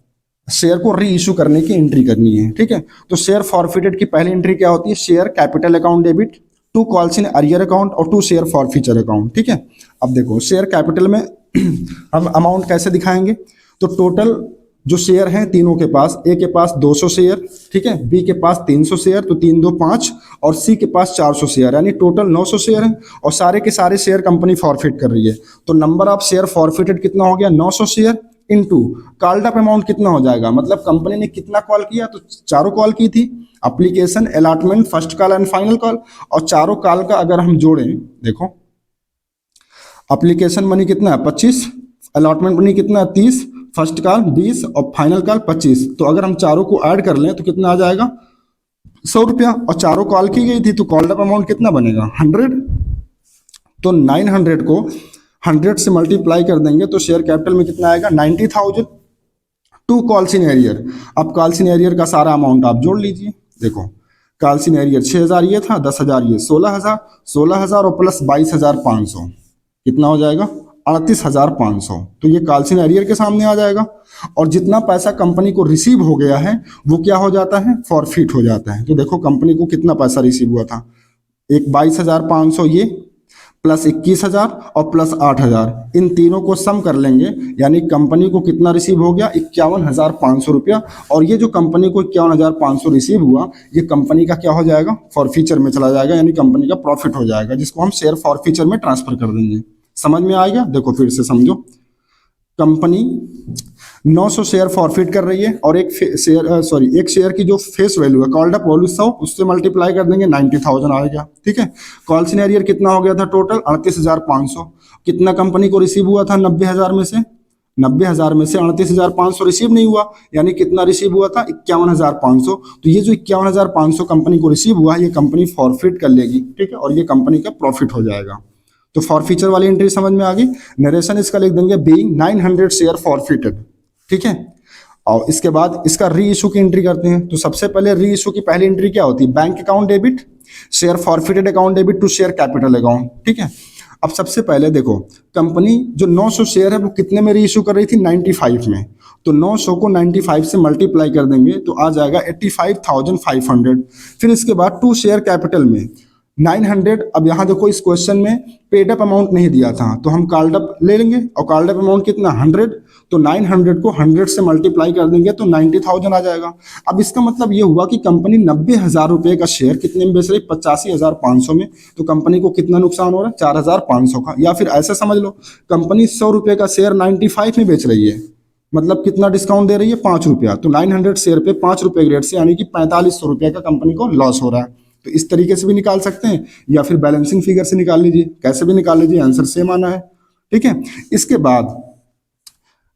शेयर को री इशू करने की एंट्री करनी है। ठीक है, तो शेयर फॉरफिटेड की पहली एंट्री क्या होती है, share capital account debit, 2 calls in arrear account और 2 शेयर फॉरफीचर अकाउंट। ठीक है, अब देखो शेयर कैपिटल में हम अमाउंट कैसे दिखाएंगे, तो टोटल जो शेयर हैं तीनों के पास, ए के पास 200 शेयर, ठीक है, बी के पास 300 शेयर, तो 3 2 5, और सी के पास 400 शेयर, यानी टोटल 900 शेयर हैं। और सारे के सारे शेयर कंपनी फॉरफिट कर रही है, तो नंबर ऑफ शेयर फॉरफिटेड कितना हो गया 900 share into called up amount कितना हो जाएगा, मतलब कंपनी ने कितना कॉल किया, तो चारों कॉल की थी, application, allotment, first call and final call. और चारों कॉल का अगर हम जोड़ें, देखो एप्लीकेशन मनी कितना है 25, अलॉटमेंट मनी कितना है 30, फर्स्ट कॉल 20 और फाइनल कॉल 25। तो अगर हम चारों को ऐड कर लें तो कितना आ जाएगा 100 रुपया। और चारों कॉल की गई थी, तो कॉल्ड अप अमाउंट कितना बनेगा 100। तो 900 को 100 से मल्टीप्लाई कर देंगे तो शेयर कैपिटल में कितना आएगा 90,000। 2 कॉल्स इन एरियर, अब कॉल्स इन एरियर का सारा अमाउंट आप जोड़ लीजिए। देखो कॉल्स इन एरियर 6000 ये था, 10000 ये, 16000, 16000 और प्लस 22500 कितना हो जाएगा 38500। तो ये कॉल्स इन एरियर के सामने आ जाएगा। और जितना पैसा कंपनी को रिसीव हो गया है वो क्या हो जाता है फॉरफिट हो जाता है। तो देखो कंपनी को कितना पैसा रिसीव हुआ था, एक 22500 ये, प्लस 21000 और प्लस 8000, इन तीनों को सम कर लेंगे, यानी कंपनी को कितना रिसीव हो गया 51500 रुपया। और ये जो कंपनी को 51500 रिसीव हुआ, ये कंपनी का क्या हो जाएगा फॉरफीचर में चला जाएगा, यानी कंपनी का प्रॉफिट हो जाएगा, जिसको हम शेयर फॉरफीचर में ट्रांसफर कर देंगे। समझ में आएगा, देखो फिर से समझो। कंपनी 900 शेयर फॉरफिट कर रही है और एक शेयर की जो फेस वैल्यू है कॉल्ड अप वैल्यू 100, उससे मल्टीप्लाई कर देंगे 90,000 आएगा। ठीक है, कॉल सिनेरियर कितना हो गया था टोटल 38,500। कितना कंपनी को रिसीव हुआ था 90,000 में से, 90,000 में से 38,500 रिसीव नहीं हुआ, यानी कितना रिसीव हुआ था 51,500। तो ये जो 51,500 कंपनी को रिसीव हुआ है, ये कंपनी फॉरफिट कर लेगी। ठीक है, और ये कंपनी का प्रॉफिट हो जाएगा। तो फॉरफीचर वाली एंट्री समझ में आ गई। नरेशन इसका लिख देंगे बीइंग 900 शेयर फॉरफिटेड। ठीक है, और इसके बाद इसका री इशू की एंट्री करते हैं। तो सबसे पहले री इशू की पहली एंट्री क्या होती है, bank account debit, share forfeited account debit to share capital account. ठीक है, अब सबसे पहले देखो कंपनी जो 900 शेयर है वो कितने में री इशू कर रही थी 95 में, तो 900 को 95 से मल्टीप्लाई कर देंगे तो आ जाएगा 85,500। फिर इसके बाद 2 शेयर कैपिटल में 900। अब यहाँ देखो इस क्वेश्चन में पेड अप अमाउंट नहीं दिया था, तो हम कॉल्ड अप ले लेंगे, और कॉल्ड अप अमाउंट कितना 100, तो 900 को 100 से मल्टीप्लाई कर देंगे तो 90,000 आ जाएगा। अब इसका मतलब ये हुआ कि कंपनी 90,000 रुपये का शेयर कितने में बेच रही 85,500 में, तो कंपनी को कितना नुकसान हो रहा है 4,500 का। या फिर ऐसे समझ लो कंपनी 100 रुपये का शेयर 95 में बेच रही है, मतलब कितना डिस्काउंट दे रही है 5 रुपया, तो 900 शेयर पे 5 रुपये के रेट से यानी कि 4500 रुपये का कंपनी को लॉस हो रहा है। तो इस तरीके से भी निकाल सकते हैं, या फिर बैलेंसिंग फिगर से निकाल लीजिए, कैसे भी निकाल लीजिए, आंसर सेम आना है। ठीक है, इसके बाद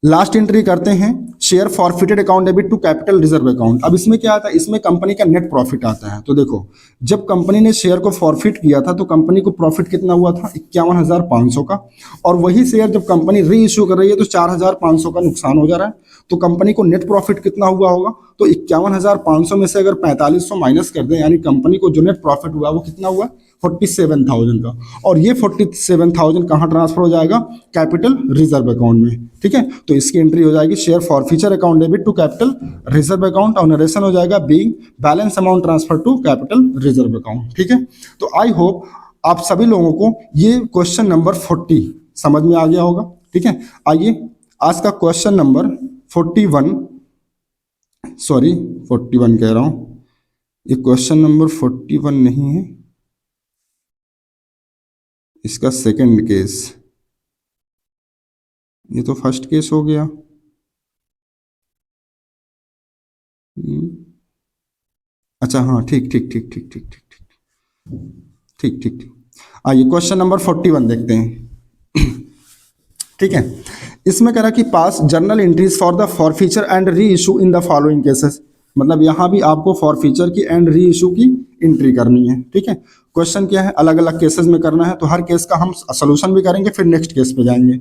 लास्ट एंट्री करते हैं share forfeited account debit to capital reserve account. अब इसमें क्या आता है, इसमें कंपनी का नेट प्रॉफिट आता है। तो देखो जब कंपनी ने शेयर को फॉरफिट किया था तो कंपनी को प्रॉफिट कितना हुआ था 51,500 का, और वही शेयर जब कंपनी री इशू कर रही है तो 4,500 का नुकसान हो जा रहा है। तो कंपनी को नेट प्रॉफिट कितना हुआ होगा, तो 51,500 में से अगर 4500 माइनस कर दें, यानी कंपनी को जो नेट प्रॉफिट हुआ वो कितना हुआ 47,000 का। और ये 47,000 कहाँ ट्रांसफर हो जाएगा कैपिटल रिजर्व अकाउंट में। ठीक है, तो इसकी एंट्री हो जाएगी share forfeiture account debit to capital reserve account, और नरेशन हो जाएगा being balance amount transfer to capital reserve account. ठीक है, तो आई होप आप सभी लोगों को ये क्वेश्चन नंबर 40 समझ में आ गया होगा। ठीक है, आइए आज का क्वेश्चन नंबर 41 कह रहा हूं, ये क्वेश्चन नंबर 41 नहीं है, इसका सेकंड केस, ये तो फर्स्ट केस हो गया। अच्छा हाँ, ठीक ठीक ठीक ठीक ठीक ठीक ठीक ठीक ठीक। आइए क्वेश्चन नंबर 41 देखते हैं। ठीक है, इसमें कह रहा कि pass journal entries for the forfeiture and reissue in the following cases, मतलब यहाँ भी आपको फॉरफीचर की एंड री इशू की एंट्री करनी है। ठीक है, क्वेश्चन क्या है, अलग अलग केसेस में करना है, तो हर केस का हम सोल्यूशन भी करेंगे, फिर नेक्स्ट केस पे जाएंगे।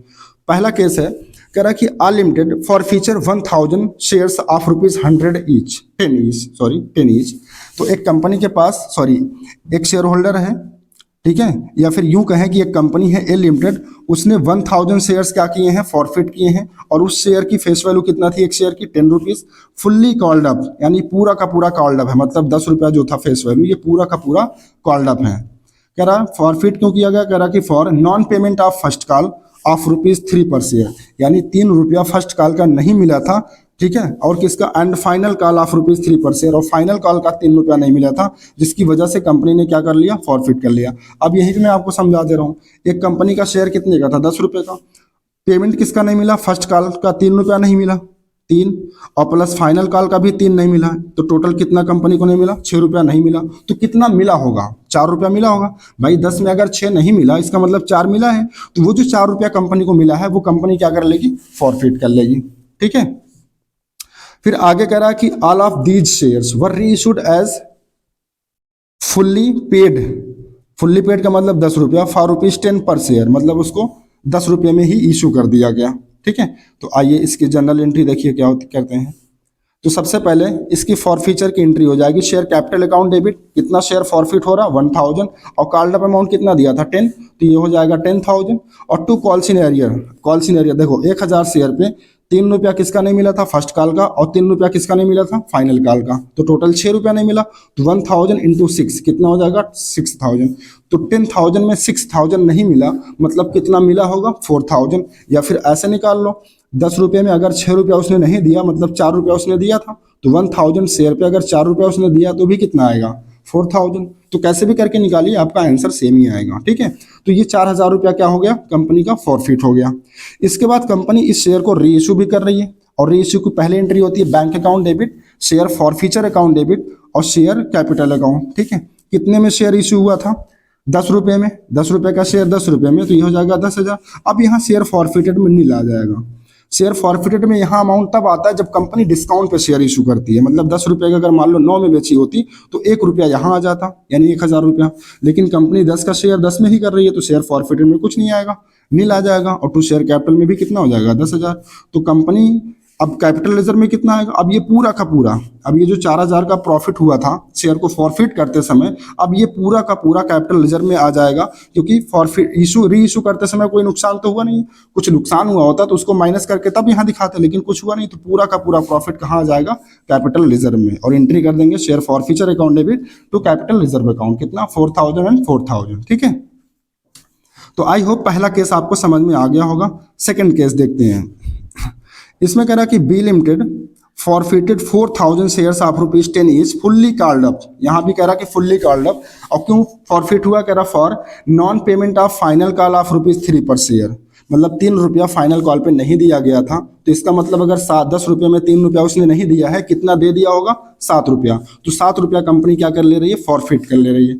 पहला केस है, कह रहा कि A limited forfeiture 1000 shares of ₹100 each, 10 each. तो एक कंपनी के पास एक शेयर होल्डर है, ठीक है, या फिर यूं कहें कि एक कंपनी है ए लिमिटेड, उसने 1000 शेयर्स क्या किए हैं, फॉरफिट किए हैं, और उस शेयर की फेस वैल्यू कितना थी एक शेयर की, 10 रुपीज, फुल्ली कॉल्ड अप, यानी पूरा का पूरा कॉल्ड अप है, मतलब 10 रुपया जो था फेस वैल्यू, ये पूरा का पूरा कॉल्ड अप है। कह रहा फॉरफिट क्यों किया गया, कह रहा कि for non payment of first call of ₹3 per share, यानी 3 रुपया फर्स्ट कॉल का नहीं मिला था, ठीक है, और किसका, and final call of ₹3 per share, और फाइनल कॉल का 3 रुपया नहीं मिला था, जिसकी वजह से कंपनी ने क्या कर लिया, फॉरफिट कर लिया। अब यही मैं आपको समझा दे रहा हूँ, एक कंपनी का शेयर कितने का था, 10 रुपये का, पेमेंट किसका नहीं मिला, फर्स्ट कॉल का 3 रुपया नहीं मिला, 3, और प्लस फाइनल कॉल का भी 3 नहीं मिला, तो टोटल कितना कंपनी को नहीं मिला, 6 रुपया नहीं मिला। तो कितना मिला होगा, 4 रुपया मिला होगा भाई, 10 में अगर 6 नहीं मिला, इसका मतलब 4 मिला है, तो वो जो 4 रुपया कंपनी को मिला है, वो कंपनी क्या कर लेगी, फॉरफिट कर लेगी, ठीक है। फिर आगे कह रहा है कि all of these shares were reissued as fully paid, fully paid का मतलब 10 रुपया, फॉर ₹10 पर शेयर, मतलब उसको 10 रुपये में ही इशू कर दिया गया, ठीक है। तो आइए इसकी जनरल एंट्री देखिए क्या करते हैं। तो सबसे पहले इसकी फॉरफीचर की एंट्री हो जाएगी, शेयर कैपिटल अकाउंट डेबिट, कितना शेयर फॉरफिट हो रहा, 1000, और कॉल्ड अप अमाउंट कितना दिया था, 10, तो ये हो जाएगा 10,000, और टू कॉल्स इन एरियर देखो 1000 शेयर पे 3 रुपया किसका नहीं मिला था, फर्स्ट कॉल का, और 3 रुपया किसका नहीं मिला था, फाइनल कॉल का, तो टोटल 6 रुपया नहीं मिला, तो 1000 इंटू 6 कितना हो जाएगा, 6000। तो 10,000 में 6000 नहीं मिला, मतलब कितना मिला होगा, 4000, या फिर ऐसे निकाल लो, 10 रुपये में अगर 6 रुपया उसने नहीं दिया, मतलब 4 रुपया उसने दिया था, तो 1000 शेयर पे अगर 4 रुपया उसने दिया तो भी कितना आएगा, 4000। तो कैसे भी करके निकालिए, आपका आंसर सेम ही आएगा, ठीक है। तो ये 4000 रुपया क्या हो गया, कंपनी का फॉरफिट हो गया। इसके बाद कंपनी इस शेयर को री इशू भी कर रही है, और री इशू की पहली एंट्री होती है bank account debit, share forfeiture account debit, और शेयर कैपिटल अकाउंट, ठीक है। कितने में शेयर इशू हुआ था, 10 रुपये में, 10 रुपये का शेयर 10 रुपये में, तो ये हो जाएगा 10,000। अब यहाँ शेयर फॉरफिटेड में नील आ जाएगा। शेयर फॉरफिटेड में यहाँ अमाउंट तब आता है जब कंपनी डिस्काउंट पे शेयर इशू करती है, मतलब 10 रुपये का अगर मान लो 9 में बेची होती तो 1 रुपया यहाँ आ जाता, यानी 1000 रुपया, लेकिन कंपनी 10 का शेयर 10 में ही कर रही है, तो शेयर फॉरफिटेड में कुछ नहीं आएगा, नील आ जाएगा, और टू शेयर कैपिटल में भी कितना हो जाएगा, 10,000। तो कंपनी अब कैपिटल रिजर्व में कितना आएगा, अब ये पूरा का पूरा, अब ये जो 4000 का प्रॉफिट हुआ था शेयर को फॉरफिट करते समय, अब ये पूरा का पूरा कैपिटल रिजर्व में आ जाएगा, क्योंकि फॉरफिट री इशू करते समय कोई नुकसान तो हुआ नहीं, कुछ नुकसान हुआ होता तो उसको माइनस करके तब यहाँ दिखाते, लेकिन कुछ हुआ नहीं, तो पूरा का पूरा प्रॉफिट कहाँ आ जाएगा, कैपिटल रिजर्व में, और एंट्री कर देंगे share forfeiture account debit to capital reserve account, कितना 4000 एंड 4000, ठीक है। तो आई होप पहला केस आपको समझ में आ गया होगा। सेकेंड केस देखते हैं। इसमें कह रहा कि B limited forfeited 4000 shares of ₹10 each fully called up, यहाँ भी कह रहा कि फुल्ली कॉल्ड अप, और क्यों फॉरफिट हुआ, कह रहा for non payment of final call of ₹3 per share, मतलब 3 रुपया फाइनल कॉल पे नहीं दिया गया था, तो इसका मतलब अगर 10 रुपये में 3 रुपया उसने नहीं दिया है, कितना दे दिया होगा, 7 रुपया, तो 7 रुपया कंपनी क्या कर ले रही है, फॉरफिट कर ले रही है।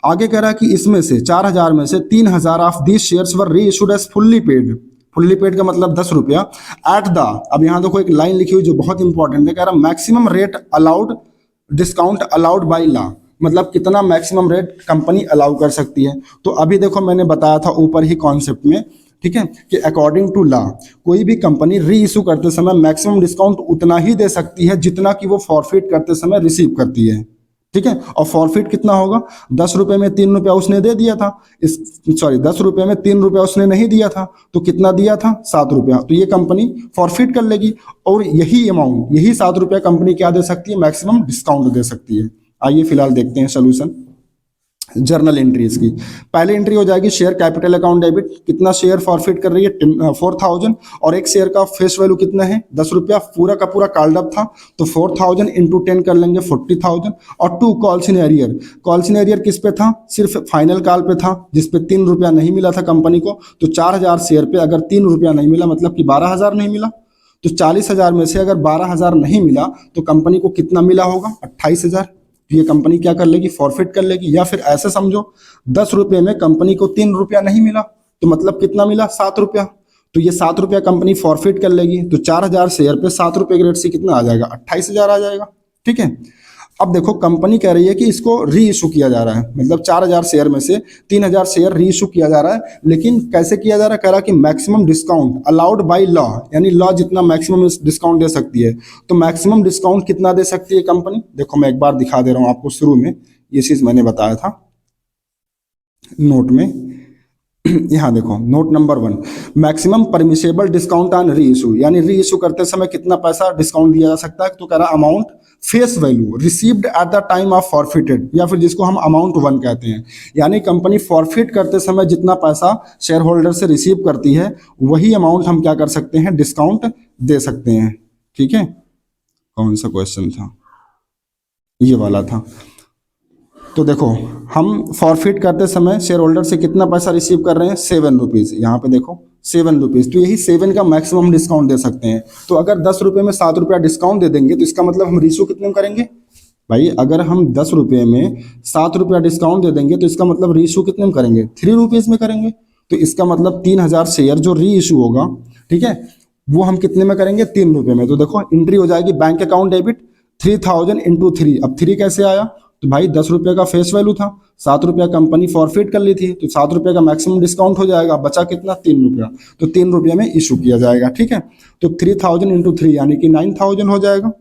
आगे कह रहा है कि इसमें से 4000 में से 3000 of these shares were reissued as fully paid, fully paid का मतलब 10 रुपया, एट द, अब यहाँ देखो एक लाइन लिखी हुई जो बहुत इंपॉर्टेंट है, कह रहा maximum rate allowed, discount allowed by law, मतलब कितना मैक्सिमम रेट कंपनी अलाउ कर सकती है। तो अभी देखो मैंने बताया था ऊपर ही कॉन्सेप्ट में, ठीक है, कि अकॉर्डिंग टू लॉ कोई भी कंपनी री इशू करते समय मैक्सिमम डिस्काउंट उतना ही दे सकती है जितना कि वो फॉरफिट करते समय रिसीव करती है, ठीक है। और फॉरफिट कितना होगा, 10 रुपये में 3 रुपया उसने दे दिया था, 10 रुपये में 3 रुपया उसने नहीं दिया था, तो कितना दिया था, 7 रुपया, तो ये कंपनी फॉरफिट कर लेगी, और यही अमाउंट, यही 7 रुपया कंपनी क्या दे सकती है, मैक्सिमम डिस्काउंट दे सकती है। आइए फिलहाल देखते हैं सोल्यूशन जर्नल एंट्रीज की। पहली एंट्री हो जाएगी शेयर कैपिटल अकाउंट डेबिट, कितना शेयर फॉरफिट कर रही है, 4000, और एक शेयर का फेस वैल्यू कितना है, 10 रुपया, पूरा का पूरा कॉल्ड अप था, तो 4000 इंटू 10 कर लेंगे 40,000, और 2 calls in arrear, calls in arrear किस पे था, सिर्फ फाइनल कॉल पे था, जिसपे 3 रुपया नहीं मिला था कंपनी को, तो 4000 शेयर पे अगर 3 रुपया नहीं मिला, मतलब कि 12000 नहीं मिला, तो 40,000 में से अगर 12000 नहीं मिला तो कंपनी को कितना मिला होगा, 28,000। तो ये कंपनी क्या कर लेगी, फॉरफिट कर लेगी। या फिर ऐसे समझो 10 रुपये में कंपनी को 3 रुपया नहीं मिला, तो मतलब कितना मिला, 7 रुपया, तो ये 7 रुपया कंपनी फॉरफिट कर लेगी। तो 4000 शेयर पे 7 रुपये के रेट से कितना आ जाएगा, 28,000 आ जाएगा, ठीक है। अब देखो कंपनी कह रही है कि इसको री इशू किया जा रहा है, मतलब 4,000 शेयर में से 3,000 शेयर री इशू किया जा रहा है। लेकिन कैसे किया जा रहा है, कह रहा है कि maximum discount allowed by law, यानी लॉ जितना मैक्सिमम डिस्काउंट दे सकती है। तो मैक्सिमम डिस्काउंट कितना दे सकती है कंपनी, देखो मैं एक बार दिखा दे रहा हूं आपको। शुरू में ये चीज मैंने बताया था नोट में, यहाँ देखो note number 1, maximum permissible discount on री इशू, यानी री इशू करते समय कितना पैसा डिस्काउंट दिया जा सकता है। तो कह रहा amount face value received at the time of forfeited, या फिर जिसको हम अमाउंट 1 कहते हैं, यानी कंपनी फॉरफिट करते समय जितना पैसा शेयर होल्डर से रिसीव करती है वही अमाउंट हम क्या कर सकते हैं, डिस्काउंट दे सकते हैं। ठीक है, कौन सा क्वेश्चन था, ये वाला था। तो देखो हम फॉरफिट करते समय शेयर होल्डर से कितना पैसा रिसीव कर रहे हैं, 7 रुपीज़, यहाँ पे देखो 7 रुपीज़। तो यही 7 का मैक्सिमम डिस्काउंट दे सकते हैं। तो अगर 10 रुपये में 7 रुपया डिस्काउंट दे देंगे तो इसका मतलब हम रीशू कितने में करेंगे भाई, अगर हम 10 रुपये में 7 रुपया डिस्काउंट दे देंगे तो इसका मतलब री इशू कितने में करेंगे, 3 रुपीज़ में करेंगे। तो इसका मतलब 3,000 शेयर जो री इशू होगा, ठीक है, वो हम कितने में करेंगे, 3 रुपये में। तो देखो एंट्री हो जाएगी बैंक अकाउंट डेबिट 3,000 इंटू 3। अब 3 कैसे आया, तो भाई 10 रुपये का फेस वैल्यू था, 7 रुपया कंपनी फॉरफिट कर ली थी, तो 7 रुपये का मैक्सिमम डिस्काउंट हो जाएगा, बचा कितना, 3 रुपया। तो 3 रुपये में इशू किया जाएगा। ठीक है, तो 3,000 इंटू 3 यानी कि 9,000 हो जाएगा।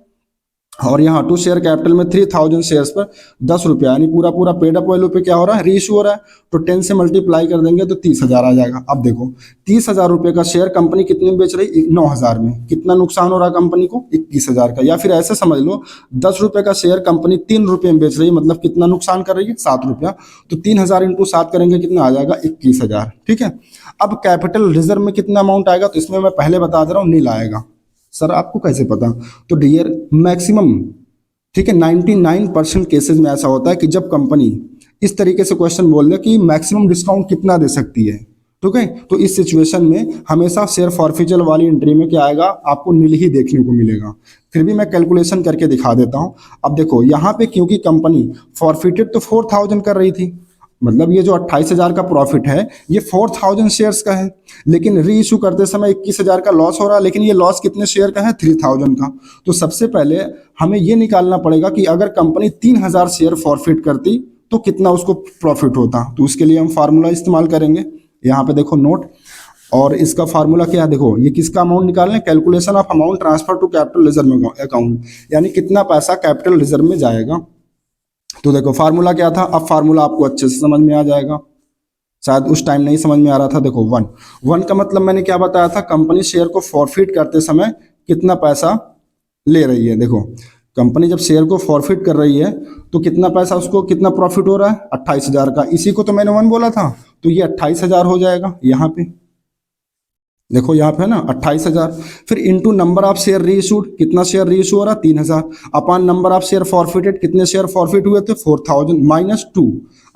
और यहाँ टू शेयर कैपिटल में 3,000 शेयर्स पर 10 रुपया, यानी पूरा पूरा पेड अप वैल्यू पे क्या हो रहा है, री इशू हो रहा है। तो 10 से मल्टीप्लाई कर देंगे तो 30,000 आ जाएगा। अब देखो 30,000 रुपये का शेयर कंपनी कितने में बेच रही, 9,000 में। कितना नुकसान हो रहा है कंपनी को, 21,000 का। या फिर ऐसे समझ लो 10 रुपये का शेयर कंपनी 3 रुपये में बेच रही है, मतलब कितना नुकसान कर रही है, 7 रुपया। तो 3,000 इंटू 7 करेंगे कितना आ जाएगा, 21,000। ठीक है, अब कैपिटल रिजर्व में कितना अमाउंट आएगा, तो इसमें मैं पहले बता दे रहा हूँ, नील आएगा। सर आपको कैसे पता, तो डियर मैक्सिमम, ठीक है, 99% केसेस में ऐसा होता है कि जब कंपनी इस तरीके से क्वेश्चन बोल दे कि मैक्सिमम डिस्काउंट कितना दे सकती है, ठीक है, तो इस सिचुएशन में हमेशा शेयर फॉरफिचर वाली एंट्री में क्या आएगा, आपको नील ही देखने को मिलेगा। फिर भी मैं कैलकुलेशन करके दिखा देता हूं। अब देखो यहाँ पे क्योंकि कंपनी फॉरफिटेड तो 4,000 कर रही थी, मतलब ये जो 28,000 का प्रॉफिट है ये 4,000 शेयर्स का है, लेकिन री इशू करते समय 21,000 का लॉस हो रहा है। लेकिन ये लॉस कितने शेयर का है, 3,000 का। तो सबसे पहले हमें ये निकालना पड़ेगा कि अगर कंपनी 3,000 शेयर फॉरफिट करती तो कितना उसको प्रॉफिट होता। तो उसके लिए हम फार्मूला इस्तेमाल करेंगे। यहाँ पे देखो नोट, और इसका फार्मूला क्या है, देखो ये किसका अमाउंट निकालना है, calculation of amount transfer to capital reserve account, यानी कितना पैसा कैपिटल रिजर्व में जाएगा। तो देखो फार्मूला क्या था, अब फार्मूला आपको अच्छे से समझ में आ जाएगा, शायद उस टाइम नहीं समझ में आ रहा था। देखो 1 का मतलब मैंने क्या बताया था, कंपनी शेयर को फॉरफिट करते समय कितना पैसा ले रही है। देखो कंपनी जब शेयर को फॉरफिट कर रही है तो कितना पैसा, उसको कितना प्रॉफिट हो रहा है, 28,000 का। इसी को तो मैंने 1 बोला था, तो ये 28,000 हो जाएगा। यहाँ पे देखो यहाँ पे है ना 28,000, फिर इंटू नंबर ऑफ शेयर री इशूड, कितना शेयर री इशू हो रहा, 3,000, upon number of share forfeited, कितने शेयर फॉरफिट हुए थे, 4,000, माइनस 2।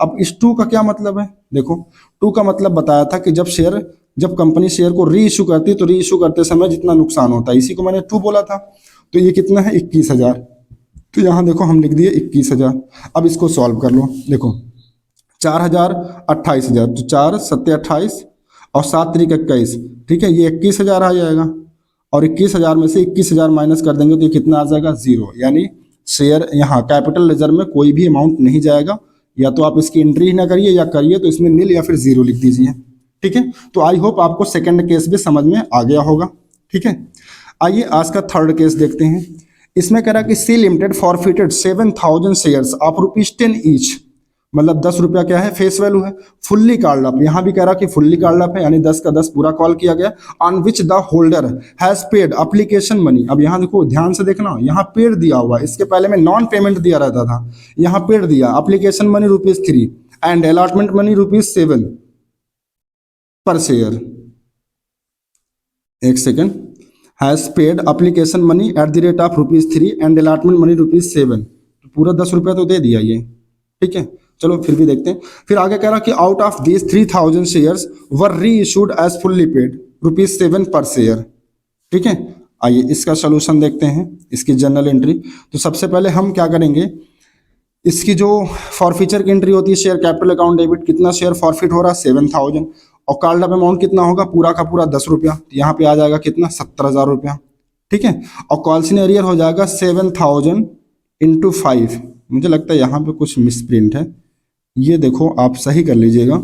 अब इस 2 का क्या मतलब है, देखो 2 का मतलब बताया था कि जब कंपनी शेयर को री इशू करती है तो री इशू करते समय जितना नुकसान होता है, इसी को मैंने 2 बोला था। तो ये कितना है, 21,000। तो यहाँ देखो हम लिख दिए 21,000। अब इसको सॉल्व कर लो, देखो 4,000 28,000, तो 4 7 28 और 7 3 21, ठीक है, ये 21,000 आ जाएगा। और 21,000 में से 21,000 माइनस कर देंगे तो ये कितना आ जाएगा, 0। यानी शेयर यहाँ कैपिटल रिजर्व में कोई भी अमाउंट नहीं जाएगा। या तो आप इसकी एंट्री ही ना करिए, या करिए तो इसमें नील या फिर 0 लिख दीजिए। ठीक है, तो आई होप आपको सेकंड केस भी समझ में आ गया होगा। ठीक है, आइए आज का थर्ड केस देखते हैं। इसमें कह रहा कि C limited forfeited 7,000 shares of ₹10 each, मतलब 10 रुपया क्या है, फेस वैल्यू है, फुल्ली कॉल्ड अप। यहाँ भी कह रहा कि फुल्ली कॉल्ड अप है, यानी 10 का 10 पूरा कॉल किया गया। On which the holder has paid application money. अब यहाँ देखो ध्यान से देखना, यहाँ पेड दिया हुआ, इसके पहले में नॉन पेमेंट दिया रहता था, यहाँ पेड दिया। Application money ₹3 and allotment money ₹7 per share. एक second, has paid application money at the rate of ₹3 and allotment money ₹7। तो पूरा 10 रुपया तो दे दिया ये। ठीक है, चलो फिर भी देखते हैं। फिर आगे कह रहा कि out of this 3,000 shares were reissued as fully paid ₹7 per share. ठीक है, आइए इसका सोल्यूशन देखते हैं, इसकी जनरल एंट्री। तो सबसे पहले हम क्या करेंगे, इसकी जो फॉरफीचर की एंट्री होती है, शेयर कैपिटल अकाउंट डेबिट, कितना शेयर फॉरफिट हो रहा है 7,000, और कॉल्ड अप अमाउंट कितना होगा, पूरा का पूरा 10 रुपया। तो यहाँ पे आ जाएगा कितना, 17,000 रुपया। ठीक है, और कॉल्सन एरियर हो जाएगा 7,000 इंटू 5, मुझे लगता है यहाँ पे कुछ मिसप्रिंट है, ये देखो आप सही कर लीजिएगा।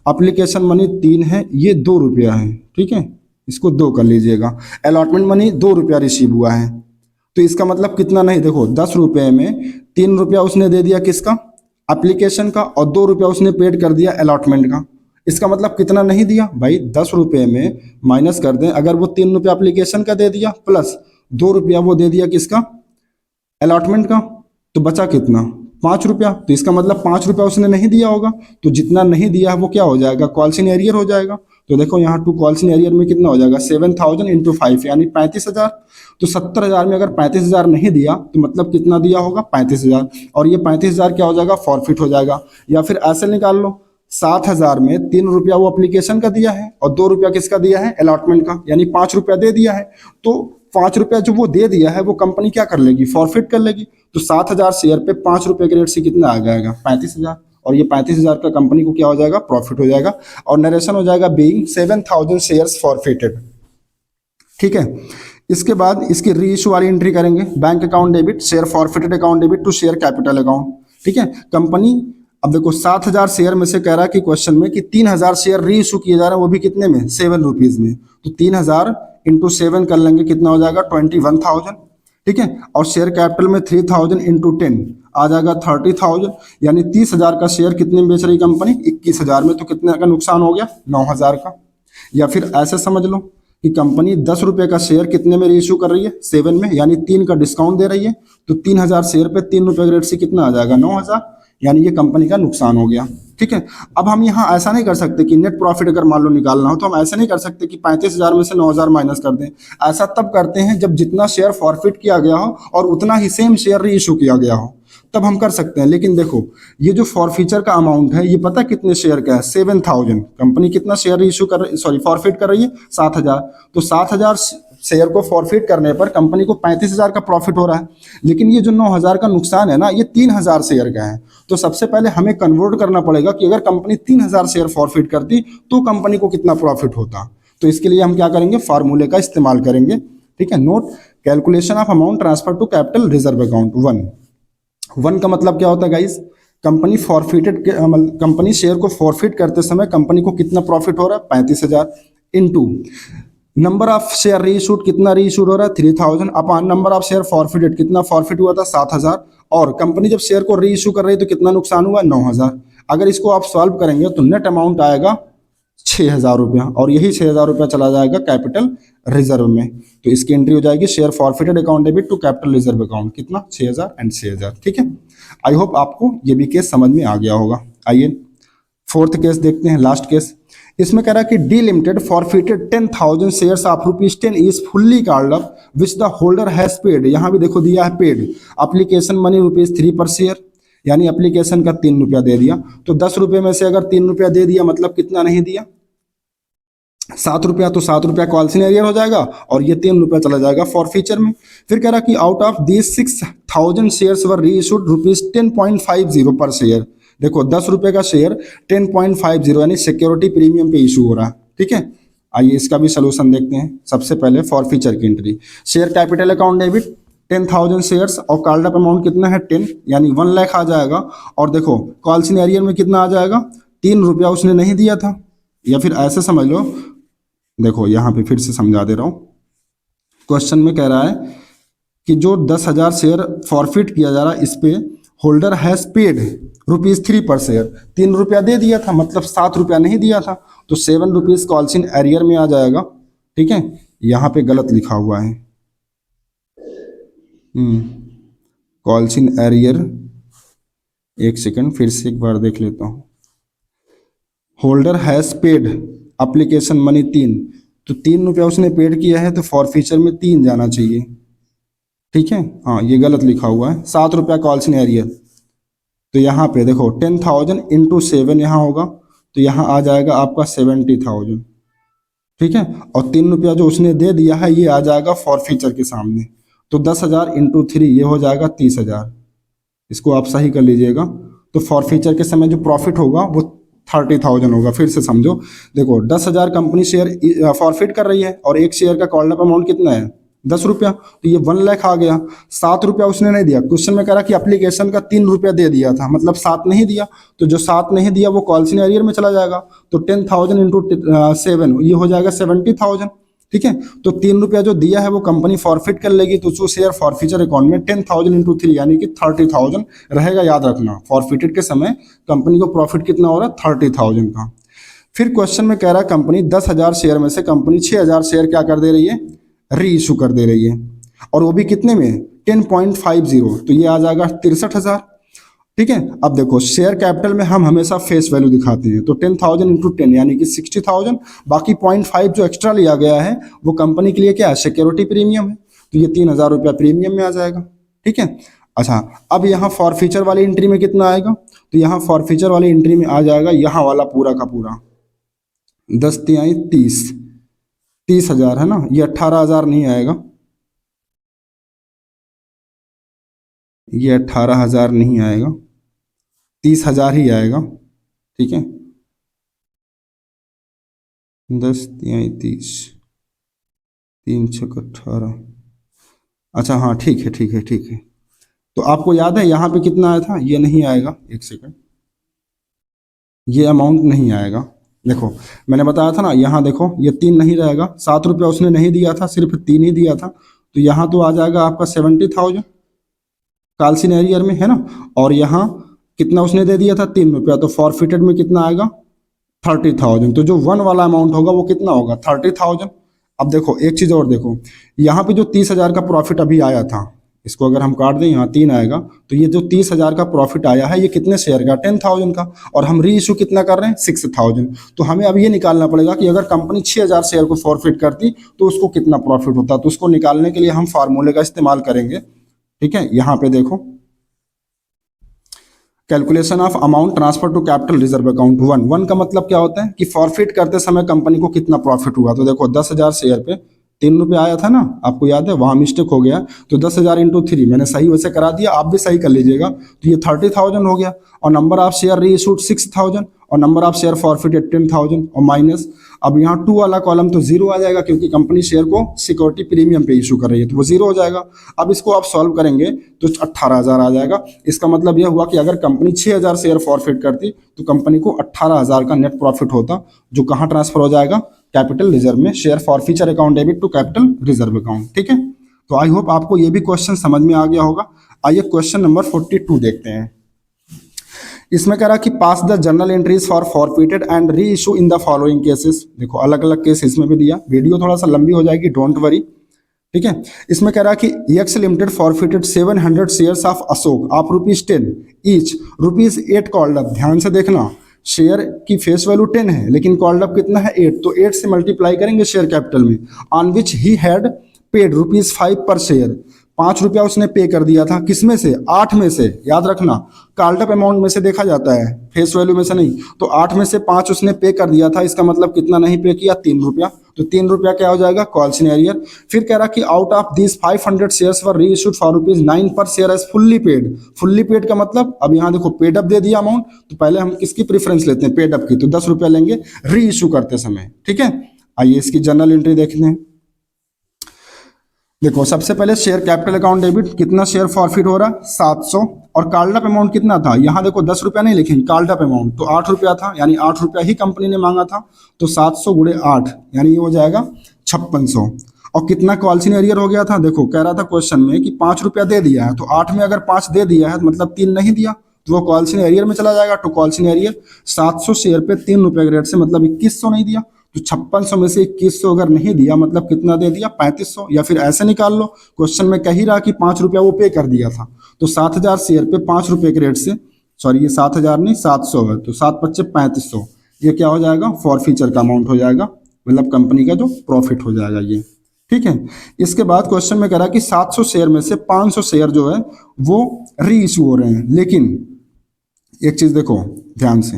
एप्लीकेशन मनी 3 है, ये 2 रुपया है, ठीक है, इसको 2 कर लीजिएगा। अलॉटमेंट मनी 2 रुपया रिसीव हुआ है, तो इसका मतलब कितना नहीं, देखो 10 रुपये में 3 रुपया उसने दे दिया किसका, एप्लीकेशन का, और 2 रुपया उसने पेड कर दिया अलॉटमेंट का। इसका मतलब कितना नहीं दिया भाई, 10 रुपये में माइनस कर दें, अगर वो 3 रुपया एप्लीकेशन का दे दिया प्लस 2 रुपया वो दे दिया किसका, अलॉटमेंट का, तो बचा कितना, 5 रुपया। तो इसका मतलब 5 रुपया उसने नहीं दिया होगा, तो जितना नहीं दिया है वो क्या हो जाएगा, कॉल्स इन एरियर हो जाएगा। तो देखो यहाँ टू कॉल्स इन एरियर में कितना हो जाएगा, 7000 इंटू 5 यानी 35,000। तो 70,000 में अगर 35,000 नहीं दिया तो मतलब कितना दिया होगा, 35,000, और ये 35,000 क्या हो जाएगा, फॉरफिट हो जाएगा। या फिर ऐसे निकाल लो, 7,000 में 3 रुपया वो एप्लीकेशन का दिया है और 2 रुपया किसका दिया है, अलॉटमेंट का, यानी 5 रुपया दे दिया है। तो 5 रुपया जो वो दे दिया है वो कंपनी क्या कर लेगी, फॉरफिट कर लेगी। तो 7,000 शेयर पे 5 रुपये के रेट से कितना आ जाएगा, 35,000, और ये 35,000 का कंपनी को क्या हो जाएगा, प्रॉफिट हो जाएगा। और नरेशन हो जाएगा बीइंग 7,000 शेयर्स फॉरफिटेड, ठीक है। इसके बाद इसकी री इशू वाली एंट्री करेंगे, bank account debit, share forfeited account debit to share capital account, ठीक है। कंपनी, अब देखो 7,000 शेयर में से कह रहा है कि क्वेश्चन में कि 3,000 शेयर री इशू किए जा रहे हैं, वो भी कितने में, 7 रुपीज में। तो 3,000 इंटू 7 कर लेंगे, कितना हो जाएगा, 21,000, ठीक है। और शेयर कैपिटल में 3,000 इंटू 10 आ जाएगा 30,000, यानी 30,000 का शेयर कितने में बेच रही कंपनी, 21,000 में। तो कितने का नुकसान हो गया, 9,000 का। या फिर ऐसे समझ लो कि कंपनी 10 रुपये का शेयर कितने में रीइश्यू कर रही है, 7 में, यानी 3 का डिस्काउंट दे रही है। तो 3,000 शेयर पे 3 रुपये के रेट से कितना आ जाएगा, 9,000, यानी ये कंपनी का नुकसान हो गया, ठीक है। अब हम यहाँ ऐसा नहीं कर सकते कि नेट प्रॉफिट अगर मान लो निकालना हो तो हम ऐसा नहीं कर सकते कि 35,000 में से 9,000 माइनस कर दें। ऐसा तब करते हैं जब जितना शेयर फॉरफिट किया गया हो और उतना ही सेम शेयर री इशू किया गया हो, तब हम कर सकते हैं। लेकिन देखो ये जो फॉरफीचर का अमाउंट है, ये पता कितने शेयर का है, 7,000। कंपनी कितना शेयर इशू कर रही, सॉरी फॉरफिट कर रही है, 7,000। तो 7,000 शेयर को फॉरफिट करने पर कंपनी को 35,000 का प्रॉफिट हो रहा है। लेकिन ये जो 9,000 का नुकसान है ना, ये 3,000 शेयर का है। तो सबसे पहले हमें कन्वर्ट करना पड़ेगा कि अगर कंपनी 3,000 शेयर फॉरफिट करती तो कंपनी को कितना प्रॉफिट होता। तो इसके लिए हम क्या करेंगे, फार्मूले का इस्तेमाल करेंगे, ठीक है। Note, calculation of amount transfer to capital reserve account. 1 का मतलब क्या होता है guys, company forfeited, company share को फॉरफिट करते समय कंपनी को कितना प्रॉफिट हो रहा है, 35,000, into number of share reissued, कितना रीइशूड हो रहा है, 3,000, upon number of share forfeited, कितना फॉरफिट हुआ था, 7,000। और कंपनी जब शेयर को रीइशू कर रही है तो कितना नुकसान हुआ, 9,000। अगर इसको आप सॉल्व करेंगे तो नेट अमाउंट आएगा 6,000 रुपया, और यही 6,000 रुपया चला जाएगा कैपिटल रिजर्व में। तो इसकी एंट्री हो जाएगी share forfeited account debit to capital reserve account, कितना, 6,000 एंड 6,000, ठीक है। आई होप आपको ये भी केस समझ में आ गया होगा। आइए 4th केस देखते हैं, लास्ट केस। इसमें कह रहा है कि D limited forfeited 10,000 shares of ₹10 is fully called up which the holder has paid. यहाँ भी देखो दिया है paid, application money ₹3 per share, यानी एप्लीकेशन का 3 रुपया दे दिया। तो 10 रुपये में से अगर 3 रुपया दे दिया मतलब कितना नहीं दिया, 7 रुपया। तो 7 रुपया कॉल्स इन एरियर हो जाएगा और ये 3 रुपया चला जाएगा फॉरफीचर में। फिर कह रहा कि out of these 6,000 shares were reissued ₹10.50 per share. देखो 10 रुपये का शेयर 10.50 यानी सिक्योरिटी प्रीमियम पे इशू हो रहा है, ठीक है। आइए इसका भी सोल्यूशन देखते हैं। सबसे पहले फॉरफीचर की entry, share capital account debit 10,000 shares और कॉल्ड अप अमाउंट कितना है 10, यानी 1 लाख आ जाएगा। और देखो कॉल्स इन एरियर में कितना आ जाएगा, 3 रुपया उसने नहीं दिया था। या फिर ऐसे समझ लो, देखो यहाँ पे फिर से समझा दे रहा हूँ। क्वेश्चन में कह रहा है कि जो 10,000 शेयर फॉरफिट किया जा रहा है, इस पे holder has paid ₹3 per share, 3 रुपया दे दिया था मतलब 7 रुपया नहीं दिया था। तो 7 रुपीज कॉल्स इन एरियर में आ जाएगा, ठीक है। यहाँ पे गलत लिखा हुआ है, कॉल्स इन एरियर, एक सेकंड फिर से एक बार देख लेता हूँ। Holder has paid application money 3, तो 3 रुपया उसने पेड किया है तो फॉरफीचर में 3 जाना चाहिए, ठीक है। हाँ ये गलत लिखा हुआ है, 7 रुपया कॉल्स इन एरियर। तो यहाँ पे देखो 10,000 इंटू 7 यहाँ होगा, तो यहाँ आ जाएगा आपका 70,000, ठीक है। और 3 रुपया जो उसने दे दिया है ये आ जाएगा फॉरफीचर के सामने। तो 10,000 इंटू 3 ये हो जाएगा 30,000, इसको आप सही कर लीजिएगा। तो फॉरफीचर के समय जो प्रॉफिट होगा वो 30,000 होगा। फिर से समझो, देखो 10,000 कंपनी शेयर फॉरफिट कर रही है और एक शेयर का कॉल्ड अप अमाउंट कितना है 10 रुपया, तो ये 1 लाख आ गया। 7 रुपया उसने नहीं दिया, क्वेश्चन में कह रहा कि एप्लीकेशन का 3 रुपया दे दिया था, मतलब 7 नहीं दिया, तो जो 7 नहीं दिया वो कॉल्सन एरियर में चला जाएगा। तो 10,000 इंटू 7 ये हो जाएगा 70,000, ठीक है। तो 3 रुपया जो दिया है वो कंपनी फॉरफिट कर लेगी, तो उसको शेयर फॉरफीचर अकाउंट में 10,000 इंटू 3 यानी कि 30,000 रहेगा। याद रखना फॉरफिटेड के समय कंपनी को प्रॉफिट कितना हो रहा है, 30,000 का। फिर क्वेश्चन में कह रहा है कंपनी 10,000 शेयर में से कंपनी 6,000 शेयर क्या कर दे रही है, री इशू कर दे रही है, और वो भी कितने में, 10.50, तो ये आ जाएगा 63,000, ठीक है। अब देखो शेयर कैपिटल में हम हमेशा फेस वैल्यू दिखाते हैं, तो 10,000 इंटू 10 यानी कि 60,000, बाकी 0.5 जो एक्स्ट्रा लिया गया है वो कंपनी के लिए क्या है, सिक्योरिटी प्रीमियम है, तो ये 3,000 रुपया प्रीमियम में आ जाएगा, ठीक है। अच्छा, अब यहाँ फॉरफीचर वाली एंट्री में कितना आएगा, तो यहाँ फॉरफीचर वाली एंट्री में आ जाएगा यहाँ वाला पूरा का पूरा 10 तिहाई 30,000 है ना, ये 18,000 नहीं आएगा, ये 18,000 नहीं आएगा, 30,000 ही आएगा, ठीक है। 10 तिहाई 30, 3 छक 18, अच्छा हाँ ठीक है ठीक है ठीक है। तो आपको याद है यहाँ पे कितना आया था, ये नहीं आएगा, एक सेकंड, ये अमाउंट नहीं आएगा। देखो मैंने बताया था ना, यहाँ देखो ये 3 नहीं रहेगा, 7 रुपया उसने नहीं दिया था, सिर्फ 3 ही दिया था, तो यहाँ तो आ जाएगा आपका 70,000 कॉल्सन एरियर में, है ना। और यहाँ कितना उसने दे दिया था, 3 रुपया, तो फॉरफिटेड में कितना आएगा, 30,000। तो जो 1 वाला अमाउंट होगा वो कितना होगा, 30,000। अब देखो एक चीज़ और देखो, यहाँ पे जो 30,000 का प्रॉफिट अभी आया था, इसको अगर हम काट दें, यहाँ 3 आएगा, तो ये जो 30,000 का प्रॉफिट आया है ये कितने शेयर का, 10,000 का, और हम री इशू कितना कर रहे हैं, 6,000। तो हमें अब ये निकालना पड़ेगा कि अगर कंपनी 6,000 शेयर को फॉरफिट करती तो उसको कितना प्रॉफिट होता। तो उसको निकालने के लिए हम फार्मूले का इस्तेमाल करेंगे, ठीक है। यहाँ पे देखो calculation of amount transfer to capital reserve account 1 का मतलब क्या होता है कि फॉरफिट करते समय कंपनी को कितना प्रॉफिट हुआ। तो देखो 10,000 शेयर पे 3 रुपया आया था ना, आपको याद है, वहां मिस्टेक हो गया, तो 10,000 इंटू 3 मैंने सही वैसे करा दिया, आप भी सही कर लीजिएगा, तो ये 30,000 हो गया, और नंबर ऑफ शेयर री इशूड 6,000, और नंबर ऑफ शेयर फॉरफिटेड 10,000, और माइनस, अब यहाँ 2 वाला कॉलम तो 0 आ जाएगा क्योंकि कंपनी शेयर को सिक्योरिटी प्रीमियम पे इशू कर रही है, तो वो 0 हो जाएगा। अब इसको आप सॉल्व करेंगे तो 18,000 आ जाएगा। इसका मतलब यह हुआ कि अगर कंपनी 6,000 शेयर फॉरफिट करती तो कंपनी को 18,000 का नेट प्रॉफिट होता, जो कहाँ ट्रांसफर हो जाएगा, कैपिटल रिजर्व में, share forfeiture account debit to capital reserve account, ठीक है। तो आई होप आपको ये भी क्वेश्चन समझ में आ गया होगा। आइए क्वेश्चन नंबर 42 देखते हैं। इसमें कह रहा कि pass the journal entries for forfeited and reissue in the following cases. देखो अलग अलग केस इसमें भी दिया, वीडियो थोड़ा सा लंबी हो जाएगी, डोंट वरी, ठीक है। इसमें कह रहा कि x limited forfeited 700 shares of Ashok of ₹10 each, ₹8 called up. ध्यान से देखना, शेयर की फेस वैल्यू 10 है लेकिन कॉल्ड अप कितना है, 8, तो 8 से मल्टीप्लाई करेंगे शेयर कैपिटल में, on which he had paid ₹5 पर शेयर। 5 रुपया उसने पे कर दिया था, किसमें से, 8 में से, याद रखना कॉल्ड अप अमाउंट में से देखा जाता है, फेस वैल्यू में से नहीं। तो 8 में से 5 उसने पे कर दिया था, इसका मतलब कितना नहीं पे किया, 3 रुपया, तो 3 रुपया क्या हो जाएगा, कॉल्सन एरियर। फिर कह रहा कि out of this 500 shares were reissued for ₹9 per share as fully paid. Fully paid का मतलब, अब यहाँ देखो पेड अप दे दिया अमाउंट, तो पहले हम किसकी प्रेफरेंस लेते हैं, पेड अप की, तो 10 रुपया लेंगे री इशू करते समय, ठीक है। आइए इसकी जर्नल एंट्री देखते हैं। देखो सबसे पहले शेयर कैपिटल अकाउंट डेबिट, कितना शेयर फॉरफिट हो रहा, 700, और कॉल्ड अप अमाउंट कितना था, यहाँ देखो 10 रुपया नहीं लिखेंगे, कॉल्ड अप अमाउंट तो 8 रुपया था, यानी 8 रुपया ही कंपनी ने मांगा था, तो 700 गुणे 8 यानी ये हो जाएगा 5600। और कितना कॉल्सन एरियर हो गया था, देखो कह रहा था क्वेश्चन में कि 5 रुपया दे दिया है, तो 8 में अगर 5 दे दिया है तो मतलब 3 नहीं दिया, तो वो कॉल्सन एरियर में चला जाएगा। तो कॉल्सन एरियर 700 शेयर पे 3 रुपये के रेट से मतलब 2100 नहीं दिया, तो 5600 में से 2100 अगर नहीं दिया मतलब कितना दे दिया, 3500। या फिर ऐसे निकाल लो, क्वेश्चन में कह ही रहा कि 5 रुपया वो पे कर दिया था, तो 7,000 शेयर पे 5 रुपये के रेट से, सॉरी ये 7,000 नहीं 700 है, तो 7 × 5 = 3500, ये क्या हो जाएगा, फॉरफीचर का अमाउंट हो जाएगा, मतलब कंपनी का जो प्रॉफिट हो जाएगा ये, ठीक है। इसके बाद क्वेश्चन में कह रहा कि 700 शेयर में से 500 शेयर जो है वो री इशू हो रहे हैं, लेकिन एक चीज देखो ध्यान से,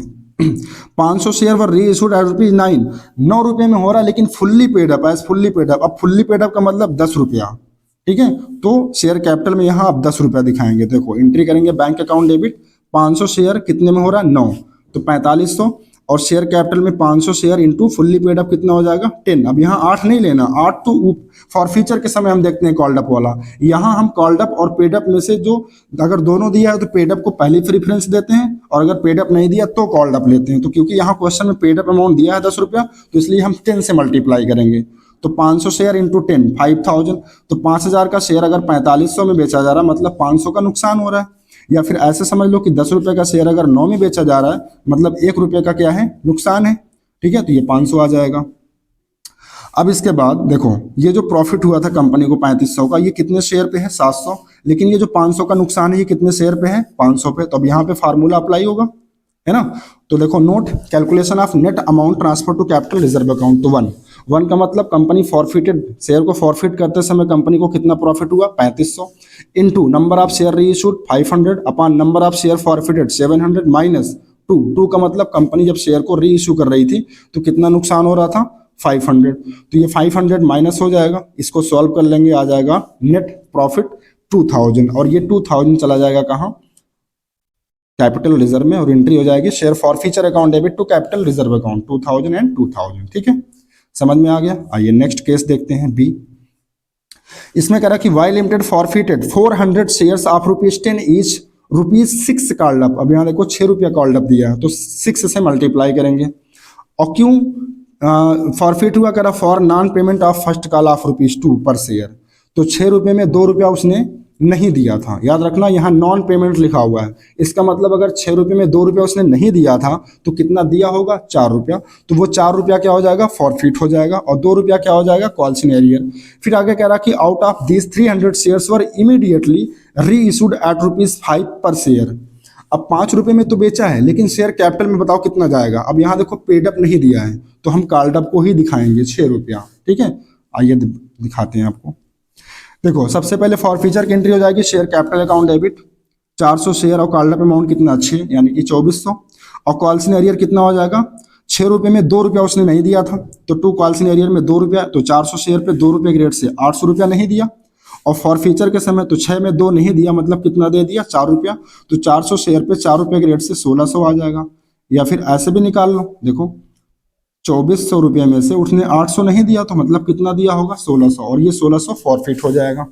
500 शेयर वर री इशूड एट ₹9, 9 रुपये में हो रहा है, लेकिन fully paid up as fully paid up. अब फुल्ली पेड अप का मतलब 10 रुपया, ठीक है। तो शेयर कैपिटल में यहाँ आप 10 रुपया दिखाएंगे, देखो एंट्री करेंगे बैंक अकाउंट डेबिट, 500 शेयर कितने में हो रहा है, 9, तो 4500, और शेयर कैपिटल में 500 share into fully paid up कितना हो जाएगा 10। अब यहाँ 8 नहीं लेना, 8 तो फॉर फ्यूचर के समय हम देखते हैं कॉल्ड अप वाला। यहाँ हम कॉल्ड अप और पेड अप में से जो अगर दोनों दिया है तो पेड अप को पहली प्रेफरेंस देते हैं, और अगर पेड अप नहीं दिया तो कॉल्ड अप लेते हैं। तो क्योंकि यहाँ क्वेश्चन में पेड अप अमाउंट दिया है 10 रुपया, तो इसलिए हम 10 से मल्टीप्लाई करेंगे। तो 500 शेयर इंटू 10 5000। तो 5000 का शेयर अगर 4500 में बेचा जा रहा है मतलब 500 का नुकसान हो रहा है। या फिर ऐसे समझ लो कि 10 रुपए का शेयर अगर 9 में बेचा जा रहा है मतलब 1 रुपये का क्या है नुकसान है। ठीक है, तो ये 500 आ जाएगा। अब इसके बाद देखो ये जो प्रॉफिट हुआ था कंपनी को 3500 का, ये कितने शेयर पे है 700, लेकिन ये जो 500 का नुकसान है ये कितने शेयर पे है 500 पे। तो अब यहाँ पे फार्मूला अप्लाई होगा, है ना। तो देखो note calculation of net amount transfer to capital reserve account. तो 1 का मतलब कंपनी फॉरफिटेड, शेयर को फॉरफिट करते समय कंपनी को कितना प्रॉफिट हुआ 3500, into number of share reissued 500 upon number of share forfeited 700 minus 2 का मतलब कंपनी जब शेयर को रीइश्यू कर रही थी तो कितना नुकसान हो रहा था 500। तो ये 500 माइनस हो जाएगा, इसको सॉल्व कर लेंगे, आ जाएगा नेट प्रॉफिट 2000, और ये 2000 चला जाएगा कहाँ कैपिटल रिजर्व में, और एंट्री हो जाएगी share forfeiture account debit to capital reserve account 2000 and 2000। ठीक है, समझ में आ गया। आइए नेक्स्ट केस देखते हैं बी। इसमें कह रहा कि Y limited forfeited 400 shares of ₹10 each ₹6 called up. अब यहाँ देखो 6 रुपया कॉल्ड अप दिया है तो 6 से मल्टीप्लाई करेंगे। और क्यों फॉरफिट हुआ, कह रहा for non payment of first call of ₹2 per share. तो 6 रुपये में 2 रुपया उसने नहीं दिया था, याद रखना यहाँ नॉन पेमेंट लिखा हुआ है। इसका मतलब अगर 6 रुपये में 2 रुपया उसने नहीं दिया था तो कितना दिया होगा 4 रुपया। तो वो 4 रुपया क्या हो जाएगा फॉरफिट हो जाएगा, और 2 रुपया क्या हो जाएगा कॉल्स इन एरियर। फिर आगे कह रहा कि out of this 300 shares were immediately री इशूड एट ₹5 पर शेयर। अब 5 रुपये में तो बेचा है लेकिन शेयर कैपिटल में बताओ कितना जाएगा। अब यहाँ देखो पेड अप नहीं दिया है तो हम कॉल्ड अप को ही दिखाएंगे 6 रुपया। ठीक है, आइए दिखाते हैं आपको। देखो सबसे पहले फॉरफीचर की एंट्री हो जाएगी share capital account debit 400 share, और कॉल्ड अप अमाउंट कितना 6 यानी कि 2400, और कॉल्स इन एरियर कितना हो जाएगा 6 रुपये में 2 रुपया उसने नहीं दिया था तो 2 कॉल्स इन एरियर में 2 रुपया, तो 400 शेयर पे 2 रुपये के रेट से 800 रुपया नहीं दिया। और फॉरफीचर के समय तो 6 में 2 नहीं दिया मतलब कितना दे दिया 4 रुपया, तो 400 शेयर पे 4 रुपये के रेट से 1600 आ जाएगा। या फिर ऐसे भी निकाल लो, देखो 2400 रुपये में से उसने 800 नहीं दिया तो मतलब कितना दिया होगा 1600, और ये 1600 फॉरफिट हो जाएगा।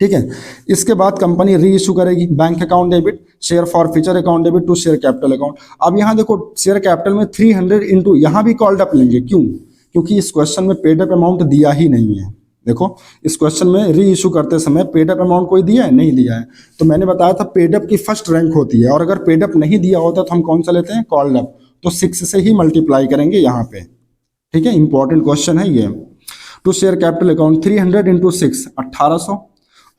ठीक है, इसके बाद कंपनी री इशू करेगी bank account debit share forfeiture account debit to share capital account. अब यहाँ देखो शेयर कैपिटल में 300 इंटू यहाँ भी कॉल्ड अप लेंगे, क्यों, क्योंकि इस क्वेश्चन में पेड अप अमाउंट दिया ही नहीं है। देखो इस क्वेश्चन में री इशू करते समय पेड अप अमाउंट कोई दिया है नहीं दिया है, तो मैंने बताया था पेड अप की फर्स्ट रैंक होती है, और अगर पेड अप नहीं दिया होता तो हम कौन सा लेते हैं कॉल्ड अप, तो 6 से ही मल्टीप्लाई करेंगे यहाँ पे। ठीक है, इंपॉर्टेंट क्वेश्चन है ये। To share capital account 300 into 6 1800,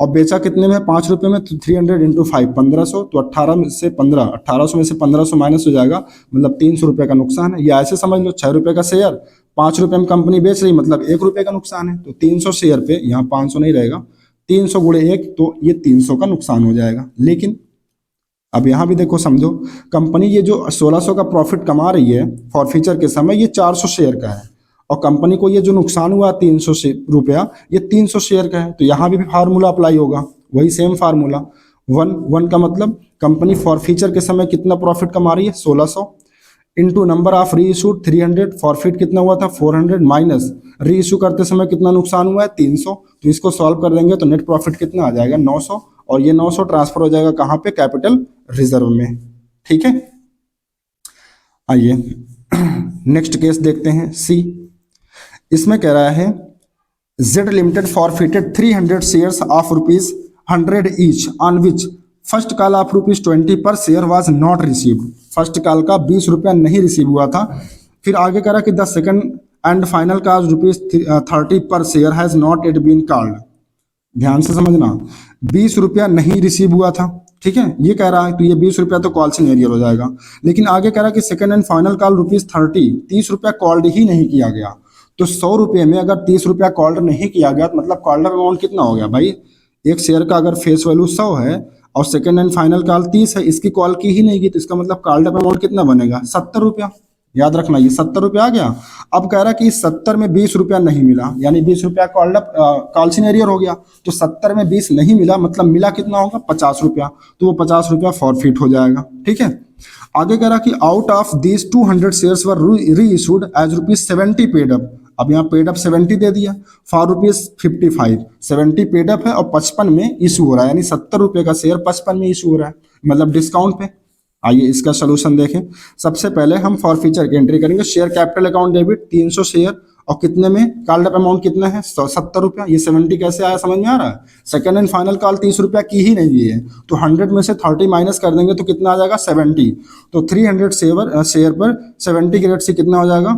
और बेचा कितने में 5 रुपये में, तो 300 इंटू 5 1500, तो 1800 में से 1500 माइनस हो जाएगा मतलब 300 रुपये का नुकसान है। या ऐसे समझ लो 6 रुपये का शेयर 5 रुपये में कंपनी बेच रही मतलब 1 रुपये का नुकसान है, तो 300 शेयर पे यहाँ 500 नहीं रहेगा 300 गुणे 1 तो ये 300 का नुकसान हो जाएगा। लेकिन अब यहाँ भी देखो समझो कंपनी ये जो 1600 का प्रॉफिट कमा रही है फॉरफीचर के समय ये 400 शेयर का है, और कंपनी को ये जो नुकसान हुआ 300 रुपया ये 300 शेयर का है, तो यहाँ भी फार्मूला अप्लाई होगा, वही सेम फार्मूला 1 का मतलब कंपनी फॉरफीचर के समय कितना प्रॉफिट कमा रही है 1600 इंटू नंबर ऑफ री इशूड 300, फॉरफिट कितना हुआ था 400 माइनस री इशू करते समय कितना नुकसान हुआ है 300, तो इसको सॉल्व कर देंगे तो नेट प्रॉफिट कितना आ जाएगा 900, और ये 900 ट्रांसफर हो जाएगा कहाँ पे कैपिटल रिजर्व में। ठीक है, आइए नेक्स्ट केस देखते हैं सी। इसमें कह रहा है Z limited forfeited 300 shares of ₹100 each on which first call of ₹20 पर share was not received. First call का 20 रुपया नहीं रिसीव हुआ था। फिर आगे कह रहा कि the second and final call ₹30 per share has not it been called. ध्यान से समझना 20 रुपया नहीं रिसीव हुआ था, ठीक है, ये कह रहा है, तो ये 20 रुपया तो कॉल्स इन एरियर हो जाएगा। लेकिन आगे कह रहा कि सेकंड एंड फाइनल कॉल ₹30 रुपया कॉल्ड ही नहीं किया गया, तो 100 रुपये में अगर 30 रुपया कॉल्ड नहीं किया गया तो मतलब कॉल्ड अमाउंट कितना हो गया भाई, एक शेयर का अगर फेस वैल्यू 100 है और सेकंड एंड फाइनल कॉल 30 है, इसकी कॉल की ही नहीं की, तो इसका मतलब कॉल्ड अमाउंट कितना बनेगा 70 रुपया। याद रखना ये 70 रुपया आ गया। अब कह रहा कि इस 70 में 20 रुपया नहीं मिला, यानी 20 रुपया called up calls in arrear हो गया, तो 70 में 20 नहीं मिला मतलब मिला कितना होगा 50 रुपया, तो वो 50 रुपया फॉरफिट हो जाएगा। ठीक है, आगे कह रहा कि out of these 200 shares were reissued as ₹70 paid up. अब यहाँ पेड अप 70 दे दिया फॉर ₹55। 70 पेड अप है और 55 में इशू हो रहा है, यानी ₹70 का शेयर 55 में इशू हो रहा है, मतलब डिस्काउंट पे। आइए इसका सोल्यूशन देखें। सबसे पहले हम फॉरफीचर की एंट्री करेंगे। Share capital account debit 300 share और कितने में कॉल्ड अप अमाउंट कितना है ₹70। ये 70 कैसे आया समझ में आ रहा है। सेकंड एंड फाइनल कॉल ₹30 की ही नहीं है, तो 100 में से 30 माइनस कर देंगे तो कितना आ जाएगा 70। तो 300 शेयर पर 70 के रेट से कितना हो जाएगा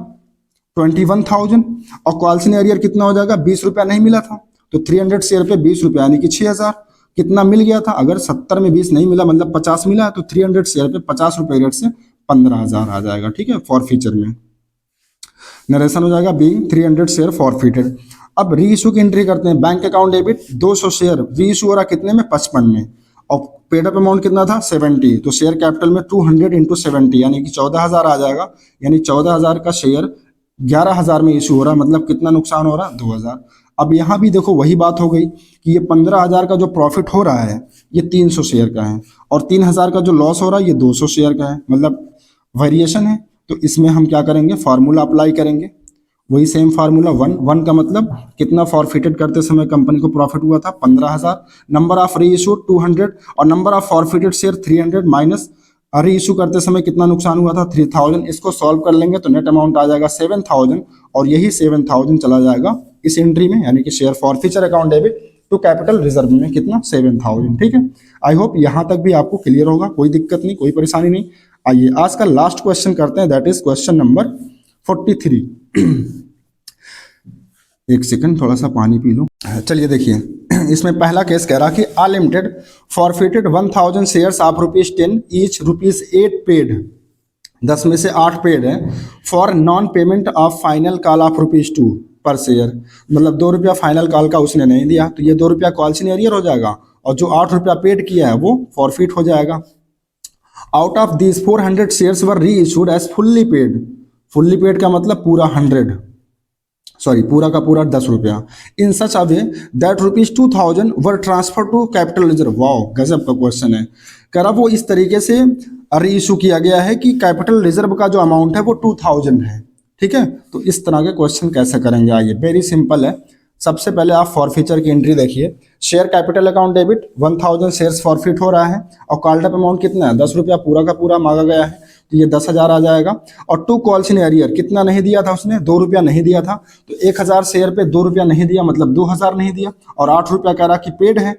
21,000। और कॉल्सन एरियर कितना हो जाएगा ₹20 नहीं मिला था, तो 300 शेयर पे ₹20 यानी कि 6,000। कितना मिल गया था, अगर 70 में 20 नहीं मिला मतलब 50 मिला, तो 300 शेयर पे ₹50 रेट से 15,000 आ जाएगा। ठीक है, फॉर फ्यूचर में नरेशन हो जाएगा बीइंग 300 शेयर फॉरफिटेड। अब री इशू की एंट्री करते हैं। बैंक अकाउंट डेबिट 200 शेयर, री इशू हो रहा कितने में 55 में, और पेड अप अमाउंट कितना था 70। तो शेयर कैपिटल में 200 इंटू 70 यानी कि 14,000 आ जाएगा। यानी 14,000 का शेयर 11,000 में इशू हो रहा है, मतलब कितना नुकसान हो रहा है 2,000। अब यहाँ भी देखो वही बात हो गई कि ये 15,000 का जो प्रॉफिट हो रहा है ये 300 शेयर का है, और 3,000 का जो लॉस हो रहा है ये 200 शेयर का है, मतलब वेरिएशन है। तो इसमें हम क्या करेंगे, फार्मूला अप्लाई करेंगे, वही सेम फार्मूला। वन का मतलब कितना फॉरफिटेड करते समय कंपनी को प्रॉफिट हुआ था 15,000, नंबर ऑफ री इशू 200 और number of forfeited share 300 minus री इशू करते समय कितना नुकसान हुआ था 3,000। इसको सॉल्व कर लेंगे तो नेट अमाउंट आ जाएगा 7,000, और यही 7,000 चला जाएगा इस एंट्री में, यानी कि share forfeiture account debit to capital reserve में कितना 7,000। ठीक है, आई होप यहाँ तक भी आपको क्लियर होगा, कोई दिक्कत नहीं, कोई परेशानी नहीं। आइए आज का लास्ट क्वेश्चन करते हैं, दैट इज क्वेश्चन नंबर 43। एक सेकंड थोड़ा सा पानी पी लो। चलिए देखिए, इसमें पहला केस कह रहा कि A limited forfeited 1,000 shares of ₹10 each ₹8 paid, 10 में से 8 पेड है, for non payment of final call of ₹2 per share. मतलब ₹2 फाइनल कॉल का उसने नहीं दिया, तो ये ₹2 कॉल्सन एरियर हो जाएगा, और जो ₹8 पेड किया है वो फॉरफिट हो जाएगा। Out of this 400 shares were reissued as fully paid. Fully paid का मतलब पूरा 100, सॉरी पूरा का पूरा ₹10। In such a way that ₹2,000 were transfer to capital reserve. Wow, गजब का क्वेश्चन है। कह रहा वो इस तरीके से री इशू किया गया है कि कैपिटल रिजर्व का जो अमाउंट है वो 2,000 है। ठीक है, तो इस तरह के क्वेश्चन कैसे करेंगे, आइए वेरी सिंपल है। सबसे पहले आप फॉरफीचर की एंट्री देखिए। Share capital account debit 1,000 shares forfeit हो रहा है, और कॉल्ड अप अमाउंट कितना है ₹10 पूरा का पूरा मांगा गया है, तो ये 10,000 आ जाएगा। और टू कॉल्स इन एरियर कितना नहीं दिया था उसने, ₹2 नहीं दिया था, तो 1,000 शेयर पे ₹2 नहीं दिया, मतलब 2,000 नहीं दिया। और ₹8 कह रहा कि पेड है,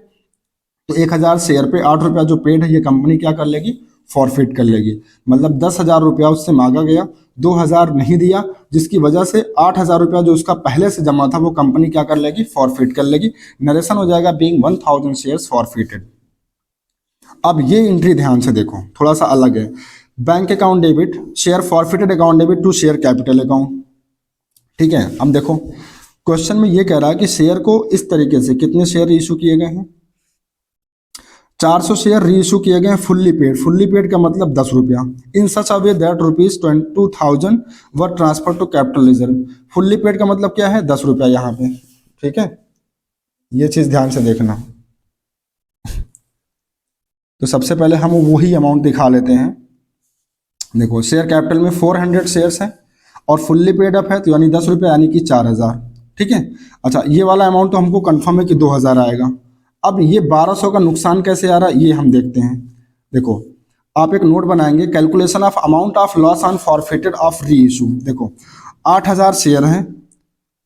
तो 1,000 शेयर पे ₹8 जो पेड है ये कंपनी क्या कर लेगी, फॉरफिट कर लेगी। मतलब ₹10,000 उससे मांगा गया, 2,000 नहीं दिया, जिसकी वजह से ₹8,000 जो उसका पहले से जमा था वो कंपनी क्या कर लेगी, फॉरफिट कर लेगी। नरेशन हो जाएगा बीइंग 1,000 शेयर्स फॉरफिटेड। अब ये एंट्री ध्यान से देखो, थोड़ा सा अलग है। Bank account debit share forfeited account debit to share capital account. ठीक है, अब देखो क्वेश्चन में ये कह रहा है कि शेयर को इस तरीके से कितने शेयर इशू किए गए हैं, 400 शेयर री इशू किए गए हैं फुल्ली पेड। फुल्ली पेड का मतलब ₹10। In such a way that ₹22,000 were transfer to capital reserve. Fully paid का मतलब क्या है, ₹10 यहाँ पे। ठीक है, ये चीज ध्यान से देखना। तो सबसे पहले हम वही अमाउंट दिखा लेते हैं। देखो शेयर कैपिटल में 400 शेयर्स है और फुल्ली पेड अप है, तो यानी ₹10 यानी कि 4,000। ठीक है, अच्छा ये वाला अमाउंट तो हमको कंफर्म है कि 2,000 आएगा। अब ये 1,200 का नुकसान कैसे आ रहा है ये हम देखते हैं। देखो आप एक नोट बनाएंगे, calculation of amount of loss on forfeited of री इशू। देखो 8,000 शेयर हैं,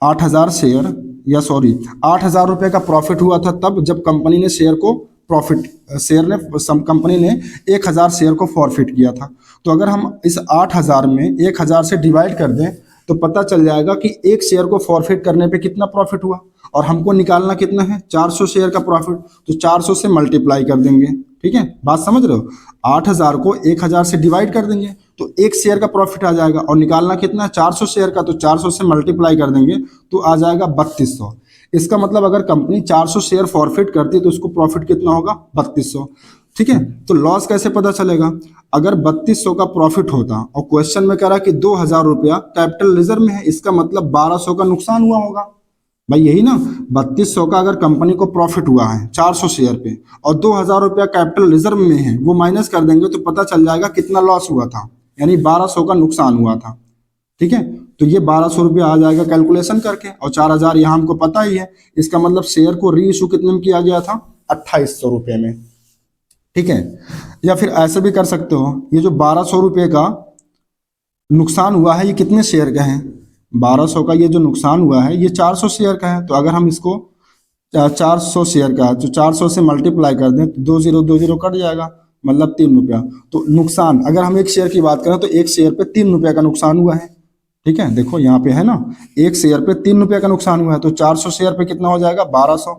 8,000 शेयर या सॉरी ₹8,000 का प्रॉफिट हुआ था तब जब कंपनी ने शेयर को कंपनी ने 1,000 शेयर को फॉरफिट किया था। तो अगर हम इस 8,000 में 1,000 से डिवाइड कर दें तो पता चल जाएगा कि एक शेयर को फॉरफिट करने पे कितना प्रॉफिट हुआ, और हमको निकालना कितना है 400 शेयर का प्रॉफिट, तो 400 से मल्टीप्लाई कर देंगे। ठीक है, बात समझ रहे हो। 8,000 को 1,000 से डिवाइड कर देंगे तो एक शेयर का प्रॉफिट आ जाएगा, और निकालना कितना है 400 शेयर का, तो 400 से मल्टीप्लाई कर देंगे तो आ जाएगा 3,200। इसका मतलब अगर कंपनी 400 शेयर फॉरफिट करती तो उसको प्रॉफिट कितना होगा 3,200। ठीक है, तो लॉस कैसे पता चलेगा, अगर 3,200 का प्रॉफिट होता और क्वेश्चन में कह रहा कि ₹2,000 कैपिटल रिजर्व में है, इसका मतलब 1,200 का नुकसान हुआ होगा। भाई यही ना, 3200 का अगर कंपनी को प्रॉफिट हुआ है 400 शेयर पे और 2000 रुपया कैपिटल रिजर्व में है, वो माइनस कर देंगे तो पता चल जाएगा कितना लॉस हुआ था, यानी 1200 का नुकसान हुआ था। ठीक है, तो ये 1200 रुपया आ जाएगा कैलकुलेशन करके, और 4000 यहाँ हमको पता ही है। इसका मतलब शेयर को री इशू कितने में किया गया था, 2800 रुपये में। ठीक है, या फिर ऐसे भी कर सकते हो, ये जो 1200 रुपये का नुकसान हुआ है ये कितने शेयर का है, 1200 का ये जो नुकसान हुआ है ये 400 शेयर का है। तो अगर हम इसको 400 शेयर का है तो 400 से मल्टीप्लाई कर दें तो 2020 कट जाएगा, मतलब 3 रुपया। तो नुकसान अगर हम एक शेयर की बात करें तो एक शेयर पे 3 रुपया का नुकसान हुआ है। ठीक है, देखो यहाँ पे है ना, एक शेयर पे 3 रुपया का नुकसान हुआ है, तो 400 शेयर पे कितना हो जाएगा, 1200।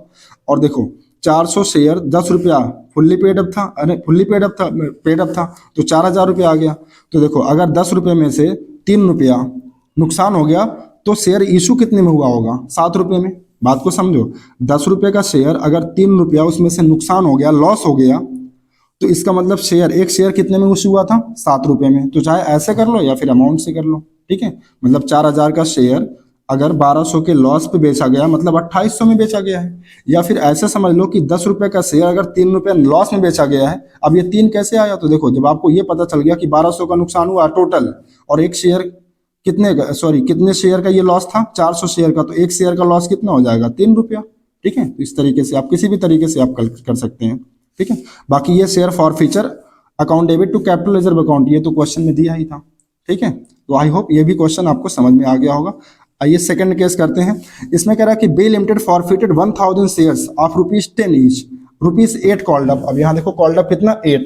और देखो 400 शेयर 10 रुपया फुल्ली पेड अप था, अरे फुल्ली पेड अप था तो 4000 रुपया आ गया। तो देखो अगर 10 रुपये में से 3 रुपया नुकसान हो गया तो शेयर इशू कितने में हुआ होगा, 7 रुपये में। बात को समझो, 10 रुपये का शेयर अगर 3 रुपया उसमें से नुकसान हो गया, लॉस हो गया, तो इसका मतलब शेयर एक शेयर कितने में इशू हुआ था, 7 रुपये में। तो चाहे ऐसे कर लो या फिर अमाउंट से कर लो। ठीक है, मतलब 4000 का शेयर अगर 1200 के लॉस पे बेचा गया मतलब 2800 में बेचा गया है। या फिर ऐसे समझ लो कि 10 रुपये का शेयर अगर 3 रुपये लॉस में बेचा गया है। अब ये 3 कैसे आया, तो देखो जब आपको ये पता चल गया कि 1200 का नुकसान हुआ टोटल, और एक शेयर कितने शेयर का ये लॉस था, 400 शेयर का, तो एक शेयर का लॉस कितना हो जाएगा, 3 रुपया। ठीक है, तो इस तरीके से आप किसी भी तरीके से आप कर सकते हैं। ठीक है, बाकी ये share forfeiture account debit to capital reserve account, ये तो क्वेश्चन में दिया ही था। ठीक है, तो आई होप ये भी क्वेश्चन आपको समझ में आ गया होगा। आइए सेकंड केस करते हैं। इसमें कह रहा है कि B limited forfeited 1000 shares of ₹10 each, ₹8 called up. अब यहाँ देखो कॉल्ड अप कितना, 8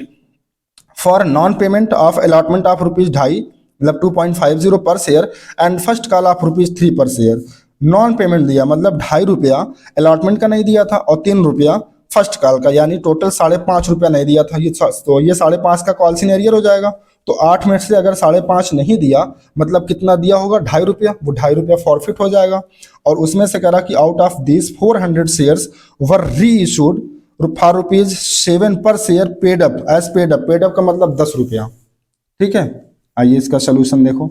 for non payment of allotment of ₹2.5 मतलब 2.50 per share and first call of ₹3 per share. Non payment दिया मतलब ₹2.5 अलॉटमेंट का नहीं दिया था और ₹3 फर्स्ट कॉल का, यानी टोटल ₹5.5 नहीं दिया था। ये तो ये 5.5 का कॉल सीनियर हो जाएगा। तो 8 में से अगर 5.5 नहीं दिया मतलब कितना दिया होगा, ₹2.5, वो ₹2.5 फॉरफिट हो जाएगा। और उसमें से कह रहा कि out of this 400 shares were reissued for ₹7 per share paid up as paid up का मतलब ₹10। ठीक है, आइए इसका सोल्यूशन देखो।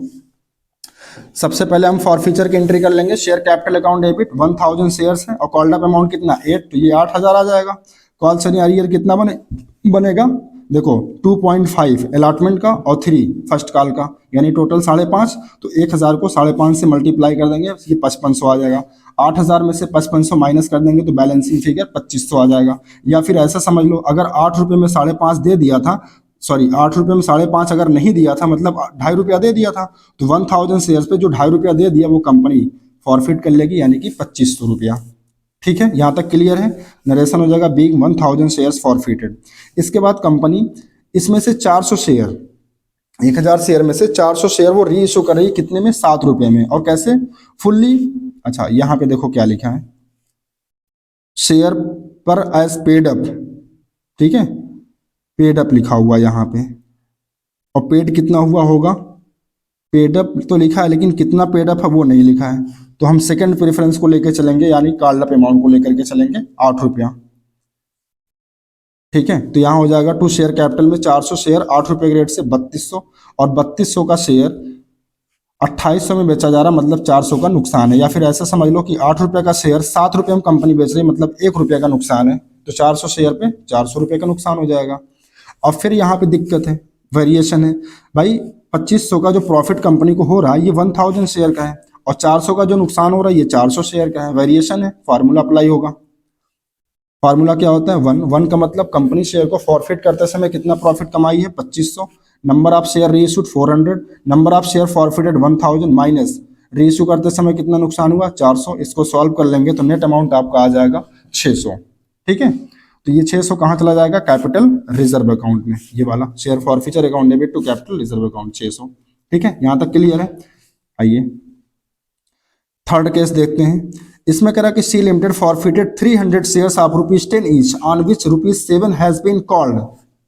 सबसे पहले हम फॉरफीचर की एंट्री कर लेंगे। Share capital account debit 1000 shares है और कॉल्ड अप अमाउंट कितना 8, तो ये 8000 आ जाएगा। कॉल सीनियर कितना बनेगा, देखो 2.5 अलॉटमेंट का और 3 फर्स्ट कॉल का, यानी टोटल 5.5। तो 1000 को 5.5 से मल्टीप्लाई कर देंगे, ये 5500 आ जाएगा। 8000 में से 5500 माइनस कर देंगे तो बैलेंसिंग फिगर 2500 आ जाएगा। या फिर ऐसा समझ लो अगर 8 रुपये में 5.5 दे दिया था, 8 रुपये में 5.5 अगर नहीं दिया था मतलब ₹2.5 दे दिया था, तो 1000 शेयर्स पे जो ₹2.5 दे दिया वो कंपनी फॉरफिट कर लेगी, यानी कि 2500 रुपया। ठीक है, यहाँ तक क्लियर है। नरेशन हो जाएगा बीइंग 1000 शेयर्स फॉरफिटेड। इसके बाद कंपनी इसमें से 400 शेयर, 1000 शेयर में से 400 शेयर वो री इशू कर रही है कितने में, ₹7 में। और कैसे, फुल्ली, अच्छा यहाँ पे देखो क्या लिखा है, शेयर पर एज पेड अप। ठीक है, पेड अप लिखा हुआ यहाँ पे, और पेड कितना हुआ होगा, पेड अप तो लिखा है लेकिन कितना पेड अप है वो नहीं लिखा है। तो हम सेकंड प्रेफरेंस को लेकर चलेंगे, यानी कॉल्ड अप अमाउंट को लेकर के चलेंगे, ₹8। ठीक है, तो यहाँ हो जाएगा टू शेयर कैपिटल में 400 शेयर, ₹8 के रेट से 3200, और 3200 का शेयर 2800 में बेचा जा रहा मतलब 400 का नुकसान है। या फिर ऐसा समझ लो कि ₹8 का शेयर ₹7 में कंपनी बेच रही है मतलब ₹1 का नुकसान है। तो 400 शेयर पे ₹400 का नुकसान हो जाएगा। और फिर यहाँ पे दिक्कत है, वेरिएशन है भाई। 2500 का जो प्रॉफिट कंपनी को हो रहा है ये 1000 शेयर का है, और 400 का जो नुकसान हो रहा है ये 400 शेयर का है। वेरिएशन है, फार्मूला अप्लाई होगा। फार्मूला क्या होता है, 1 का मतलब कंपनी शेयर को फॉरफिट करते समय कितना प्रॉफिट कमाई है, 2500, number of share reissued 400, number of share forfeited 1000 minus reissue करते समय कितना नुकसान हुआ, 400। इसको सॉल्व कर लेंगे तो नेट अमाउंट आपका आ जाएगा 600। ठीक है, तो ये 600 कहाँ चला जाएगा, कैपिटल रिजर्व अकाउंट में, ये वाला share forfeiture account debit to capital reserve account 600। ठीक है, यहाँ तक क्लियर है। आइए थर्ड केस देखते हैं। इसमें कह रहा है कि C limited forfeited 300 shares of ₹10 each on which ₹7 has been called,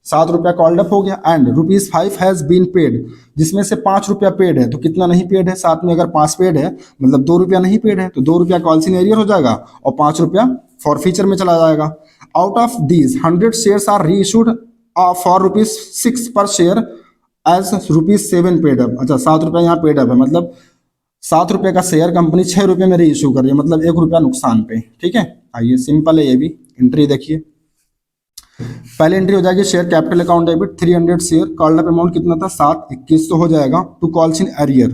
₹7 called up हो गया, एंड ₹5 हैज बीन पेड, जिसमें से ₹5 पेड है। तो कितना नहीं पेड है, साथ में अगर 5 पेड है मतलब ₹2 नहीं पेड है, तो ₹2 कॉल सीनियर हो जाएगा और ₹5 फॉरफीचर में चला जाएगा। Out of these 100 shares are reissued for ₹6 per share as ₹7 paid up. अच्छा, ₹7 यहाँ पेड अप है मतलब ₹7 का शेयर कंपनी ₹6 में री इशू कर रही है, मतलब ₹1 नुकसान पे। ठीक है, आइए सिंपल है ये भी। एंट्री देखिए, पहले एंट्री हो जाएगी share capital account debit 300 share, called up amount कितना था 721 तो हो जाएगा। To calls in arrear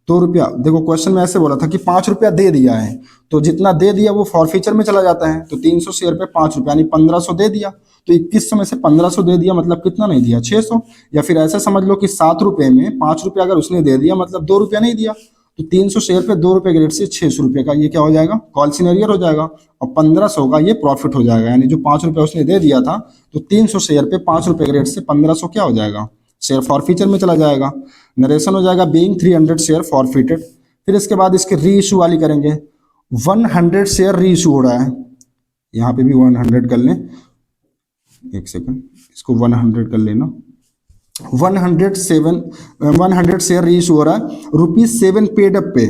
₹2। देखो क्वेश्चन में ऐसे बोला था कि ₹5 दे दिया है, तो जितना दे दिया वो फॉरफीचर में चला जाता है। तो 300 शेयर पे ₹5 यानी 1500 दे दिया, तो 2100 में से 1500 दे दिया, मतलब कितना नहीं दिया 600। या फिर ऐसे समझ लो कि ₹7 में ₹5 अगर उसने दे दिया मतलब ₹2 नहीं दिया, तो 300 शेयर पे ₹2 के रेट से ₹600 का ये क्या हो जाएगा, कॉल सीनियर हो जाएगा। और 1500 का ये प्रॉफिट हो जाएगा, यानी जो ₹5 उसने दे दिया था, तो 300 शेयर पे ₹5 के रेट से 1500 क्या हो जाएगा, शेयर फॉरफीचर में चला जाएगा। नरेशन हो जाएगा बीइंग 300 शेयर फॉरफिटेड। फिर इसके बाद इसके री इशू वाली करेंगे। 100 शेयर री इशू हो रहा है, यहाँ पे भी 100 कर लें, एक सेकंड इसको 100 कर लेना। 100 शेयर री इशू हो रहा है, ₹7 पेड अप पे,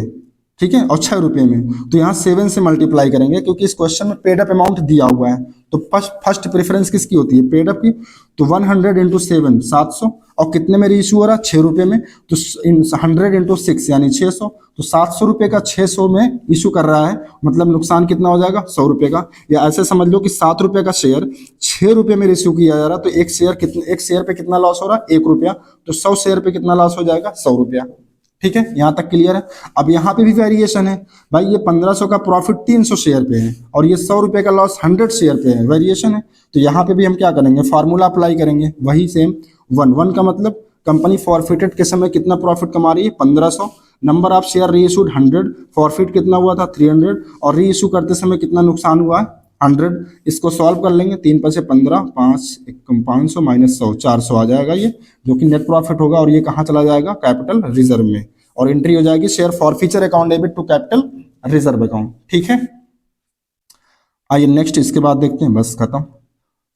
ठीक है, और ₹6 में। तो यहाँ 7 से मल्टीप्लाई करेंगे, क्योंकि इस क्वेश्चन में पेड अप अमाउंट दिया हुआ है, तो फर्स्ट प्रेफरेंस किसकी होती है, पेड अप की। तो 100 इंटू 7 700, और कितने में री इशू हो रहा है, ₹6 में, तो 100 इंटू 6 यानी 600। तो ₹700 का 600 में इशू कर रहा है, मतलब नुकसान कितना हो जाएगा, ₹100 का। या ऐसे समझ लो कि ₹7 का शेयर ₹6 में इशू किया जा रहा है, तो एक शेयर पे कितना लॉस हो रहा है, ₹1। तो 100 शेयर पे कितना लॉस हो जाएगा, ₹100। ठीक है, यहां तक क्लियर है। अब यहाँ पे भी वेरिएशन है भाई, ये 1500 का प्रॉफिट 300 शेयर पे है, और ये ₹100 का लॉस 100 शेयर पे है, वेरिएशन है। तो यहाँ पे भी हम क्या करेंगे, फार्मूला अप्लाई करेंगे, वही सेम। 1 का मतलब कंपनी फॉरफिटेड के समय कितना प्रॉफिट कमा रही है, 1500। नंबर ऑफ शेयर री इशूड 100, फॉरफिट कितना हुआ था 300, और री इशू करते समय कितना नुकसान हुआ है 100। इसको सॉल्व कर लेंगे, 3 5 15, 5 1 500 माइनस 100 400 आ जाएगा ये, जो कि नेट प्रॉफिट होगा। और ये कहाँ चला जाएगा, कैपिटल रिजर्व में। और एंट्री हो जाएगी share forfeiture account debit to capital reserve account. ठीक है, आइए नेक्स्ट इसके बाद देखते हैं, बस खत्म।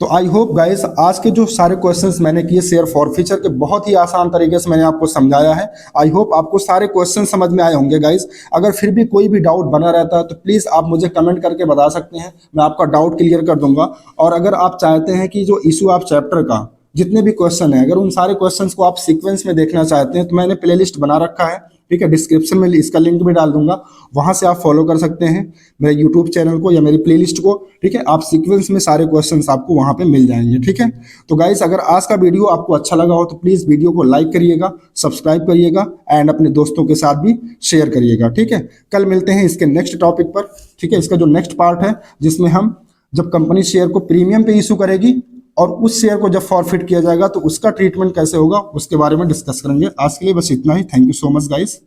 तो आई होप गाइस आज के जो सारे क्वेश्चंस मैंने किए शेयर फॉरफीचर के, बहुत ही आसान तरीके से मैंने आपको समझाया है। आई होप आपको सारे क्वेश्चन समझ में आए होंगे गाइस। अगर फिर भी कोई भी डाउट बना रहता है तो प्लीज़ आप मुझे कमेंट करके बता सकते हैं, मैं आपका डाउट क्लियर कर दूंगा। और अगर आप चाहते हैं कि जो इशू आप चैप्टर का जितने भी क्वेश्चन है, अगर उन सारे क्वेश्चंस को आप सीक्वेंस में देखना चाहते हैं, तो मैंने प्लेलिस्ट बना रखा है, ठीक है, डिस्क्रिप्शन में इसका लिंक भी डाल दूंगा, वहां से आप फॉलो कर सकते हैं मेरे यूट्यूब चैनल को या मेरी प्लेलिस्ट को। ठीक है, आप सीक्वेंस में सारे क्वेश्चंस आपको वहां पे मिल जाएंगे। ठीक है, तो गाइस अगर आज का वीडियो आपको अच्छा लगा हो तो प्लीज वीडियो को लाइक करिएगा, सब्सक्राइब करिएगा, एंड अपने दोस्तों के साथ भी शेयर करिएगा। ठीक है, कल मिलते हैं इसके नेक्स्ट टॉपिक पर। ठीक है, इसका जो नेक्स्ट पार्ट है, जिसमें हम जब कंपनी शेयर को प्रीमियम पे इशू करेगी और उस शेयर को जब फॉरफिट किया जाएगा तो उसका ट्रीटमेंट कैसे होगा, उसके बारे में डिस्कस करेंगे। आज के लिए बस इतना ही। Thank you so much guys.